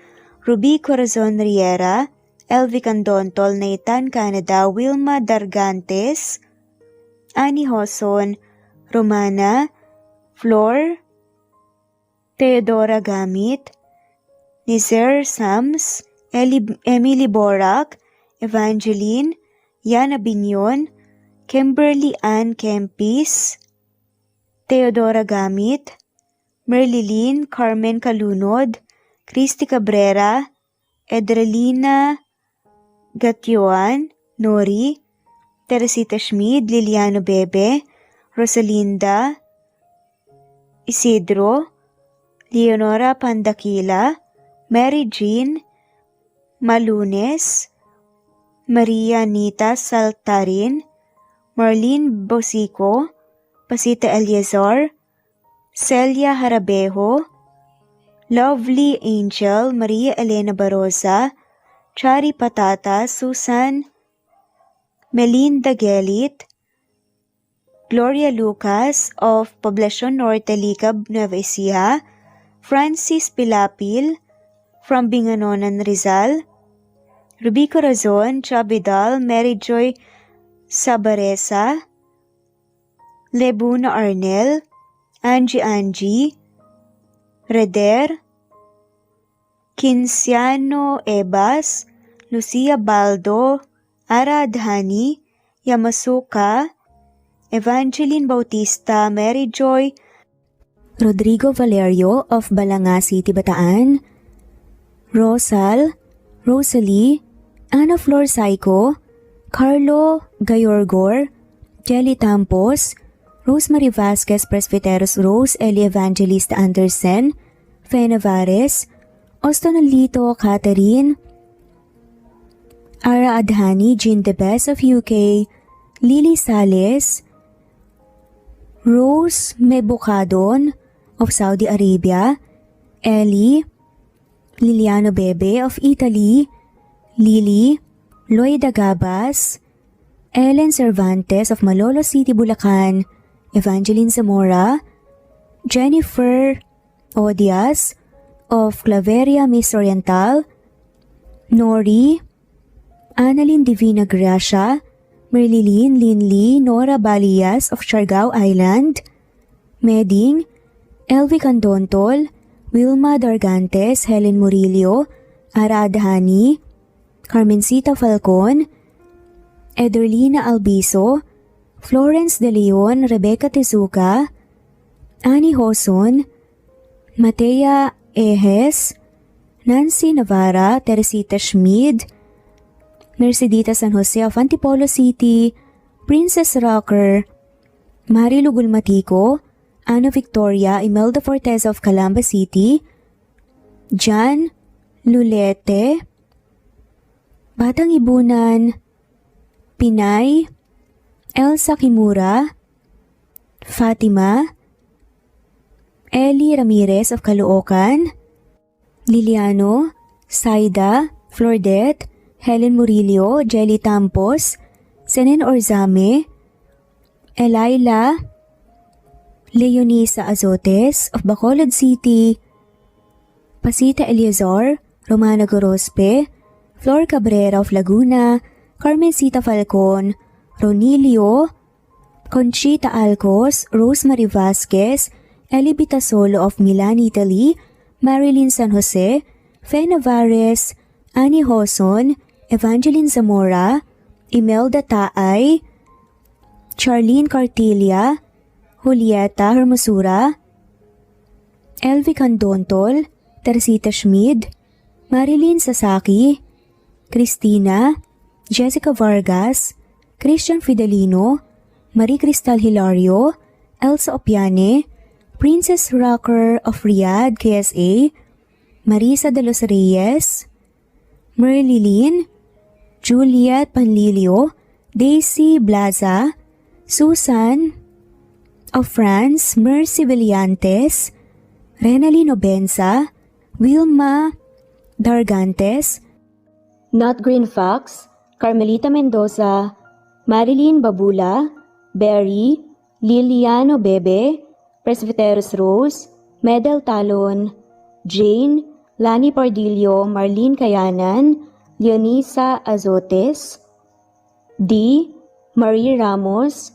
Ruby Corazon Riera, Elvi Candontol, Naitan Canada, Wilma Dargantes, Annie Hoson, Romana, Flor, Teodora Gamit, Nizer Sams, Emily Borak, Evangeline, Yana Binyon, Kimberly Ann Kempis, Teodora Gamit, Merlilyn Carmen Calunod, Christy Cabrera, Edralina Gatyoan, Nori, Teresita Schmid, Liliano Bebe, Rosalinda Isidro, Leonora Pandakila, Mary Jean Malunes, Maria Anita Saltarin, Marlene Bosico, Pasita Eliazar, Celia Harabejo, Lovely Angel, Maria Elena Barosa, Chari Patata, Susan Melinda Gelit, Gloria Lucas of Poblacion Norte, Licab, Nueva Ecija, Francis Pilapil from Binganonan, Rizal, Ruby Corazon, Chabidal, Mary Joy Sabaresa, Lebuna Arnel, Angie, Reder, Kinciano Ebas, Lucia Baldo, Ara Adhani, Yamasuka, Evangeline Bautista, Mary Joy, Rodrigo Valerio of Balanga City, Bataan, Rosal, Rosalie, Ana Flor Saico, Carlo Gayorgor, Jelly Tampos, Rosemary Vasquez Presbiteros Rose, Eli Evangelista Anderson, Fe Navares, Ostonalito Catherine, Ara Adhani, Jean Debes of UK, Lily Sales, Rose Mebocadon of Saudi Arabia, Ellie, Liliano Bebe of Italy, Lily, Loida Gabas, Ellen Cervantes of Malolo City, Bulacan, Evangeline Zamora, Jennifer Odias of Claveria Miss Oriental, Nori, Annalyn Divina Gracia, Merlilyn Linley Nora Balias of Siargao Island, Meding, Elvi Candontol, Wilma Dargantes, Helen Murillo, Ara Adhani, Carmencita Falcon, Ederlina Albiso, Florence De Leon, Rebecca Tezuka, Annie Hoson, Matea Ejes, Nancy Navarra, Teresita Schmid, Mercedita San Jose of Antipolo City, Princess Rocker, Marilu Gulmatico, Ana Victoria, Imelda Fortes of Calamba City, Jan Lulete, Batang Ibunan, Pinay, Elsa Kimura, Fatima, Ellie Ramirez of Caloocan, Liliano, Saida, Flordet, Helen Murillo, Jelly Tampos, Senen Orzame, Elaila, Leonisa Azotes of Bacolod City, Pasita Eliazar, Romana Gorospe, Flor Cabrera of Laguna, Carmencita Falcon, Ronilio, Conchita Alcos, Rosemary Vasquez, Eli Bitasolo of Milan, Italy, Marilyn San Jose, Fe Navares, Annie Hoson, Evangeline Zamora, Imelda Taay, Charlene Cartilia, Julieta Hermosura, Elvi Candontol, Teresita Schmid, Marilyn Sasaki, Christina, Jessica Vargas, Christian Fidelino, Marie Cristal Hilario, Elsa Opiane, Princess Rocker of Riyadh, KSA, Marisa de los Reyes, Merlilyn, Juliet Panlilio, Daisy Blaza, Susan of France, Mercy Villantes, Renalyn Obenza, Wilma Dargantes, Not Green Fox, Carmelita Mendoza, Marilyn Babula, Berry, Liliano Bebe, Presbyteros Rose, Medel Talon, Jane, Lani Pardillo, Marlene Kayanan, Leonisa Azotes, D. Marie Ramos,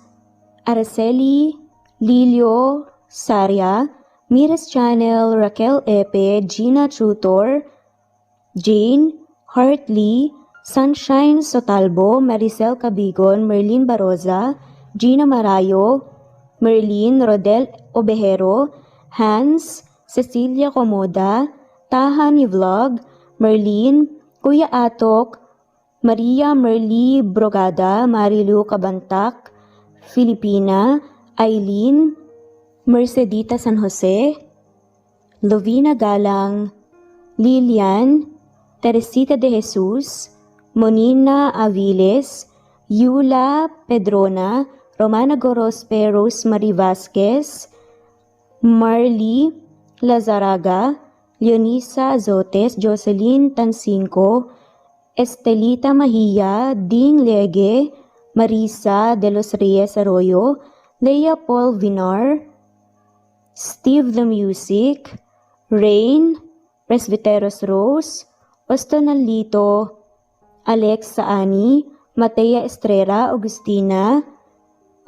Araceli Lilio Saria, Miras Channel, Raquel Epe, Gina Tutor, Jane, Hartley, Sunshine Sotalbo, Maricel Cabigon, Merlin Baroza, Gina Marayo, Merlin Rodel Obejero, Hans, Cecilia Comoda, Tahani Vlog, Merlin, Kuya Atok, Maria Merly Brogada, Marilu Cabantak, Filipina, Eileen, Mercedita San Jose, Lovina Galang, Lilian, Teresita de Jesus, Monina Aviles, Yula Pedrona, Romana Gorospe, Rosemary Vasquez, Marley Lazaraga, Leonisa Azotes, Jocelyn Tancinco, Estelita Mahia, Ding Lege, Marisa de los Reyes Arroyo, Leia Paul Vinar, Steve the Music, Rain, Presbyteros Rose, Ostonalito, Alexa Ani, Matea Estrella, Agustina,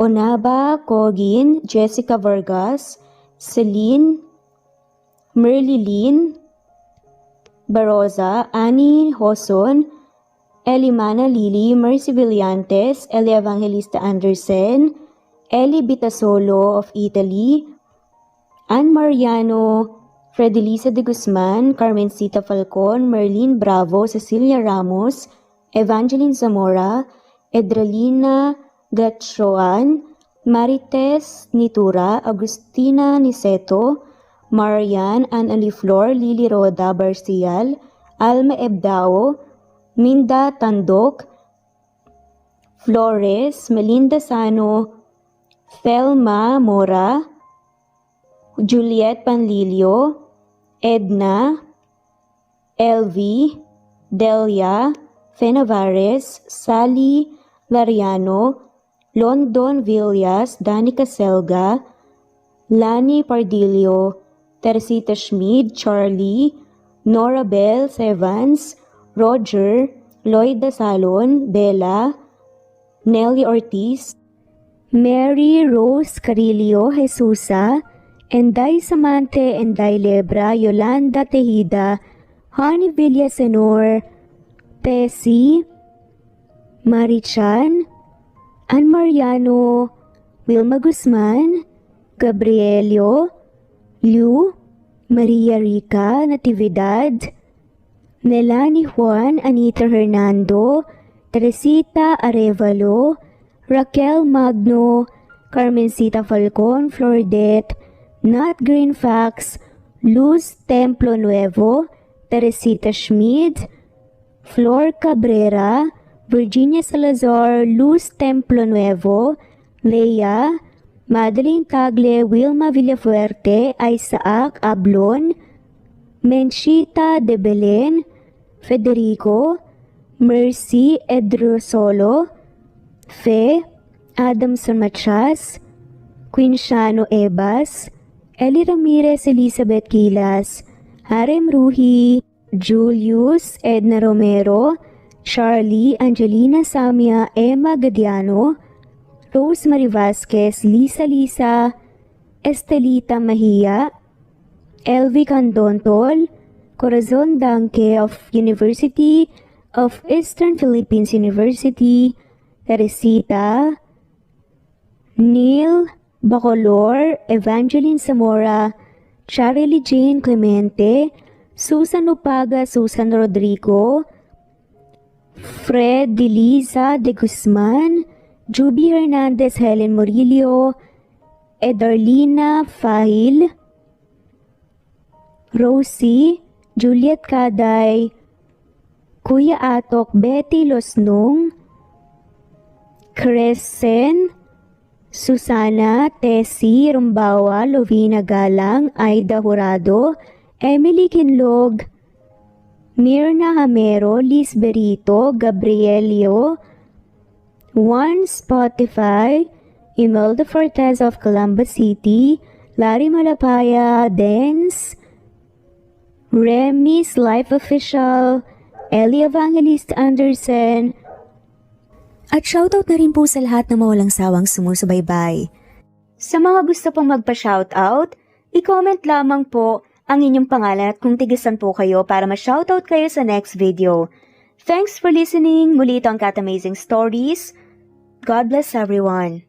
Onaba Cogin, Jessica Vargas, Celine, Merlilyn Baroza, Annie Hoson, Elimana Lili, Mercy Villantes, Eli Evangelista Anderson, Eli Bitasolo of Italy, Ann Mariano, Fredelisa de Guzman, Carmencita Falcon, Merlin Bravo, Cecilia Ramos, Evangeline Zamora, Edralina Gatchoan, Marites Nitura, Agustina Niceto, Marian, Ann Aliflor, Lily Roda Barcial, Alma Ebdao, Minda Tandok, Flores, Melinda Sano, Thelma Mora, Juliet Panlilio, Edna, Elvie, Delia, Fenavares, Sally Lariano, London Villas, Danica Selga, Lani Pardillo, Teresita Schmid, Charlie, Nora Bell Evans, Roger, Lloyd Dasalon, Bella, Nelly Ortiz, Mary Rose Carillo Jesusa, Enday Samante, Enday Lebra, Yolanda Tejida, Honey Villasenor, Tessie, Marichan, Ann Mariano, Wilma Guzman, Gabrielio, Liu, Maria Rica Natividad, Melanie Juan, Anita Hernando, Teresita Arevalo, Raquel Magno, Carmencita Falcon, Flordet, Nat Greenfax, Luz Templo Nuevo, Teresita Schmid, Flor Cabrera, Virginia Salazar, Luz Templo Nuevo, Leia, Madeline Tagle, Wilma Villafuerte, Isaac Ablon, Menchita de Belen, Federico, Mercy Edrosolo, Fe, Adamson Machas, Quinciano Ebas, Eli Ramirez Elizabeth Gilas, Harem Ruhi, Julius Edna Romero, Charlie Angelina Samia, Emma Gadiano, Rosemary Vasquez, Lisa, Estelita Mahia, Elvi Candontol, Corazon Danke of University of Eastern Philippines University, Teresita, Neil Bacolor, Evangeline Zamora, Charlie Jane Clemente, Susan Upaga, Susan Rodrigo, Fred Deliza de Guzman, Juby Hernandez, Helen Murillo, Edarlina Fahil, Rosie, Juliet Kaday, Kuya Atok, Betty Losnong, Crescen, Susana, Tessie, Rumbawa, Lovina Galang, Aida Jurado, Emily Kinlog, Mirna Hamero, Liz Berito, Gabrielio, One Spotify, Imelda Fortes of Columbus City, Larry Malapaya, Dance, Remy's Life Official, Ellie Evangelist Anderson, At shoutout na rin po sa lahat na mawalang sawang sumusubaybay. Sa mga gusto pong magpa-shoutout, i-comment lamang po ang inyong pangalan at kung tigisan po kayo para ma-shoutout kayo sa next video. Thanks for listening. Muli ito ang Cat Amazing Stories. God bless everyone.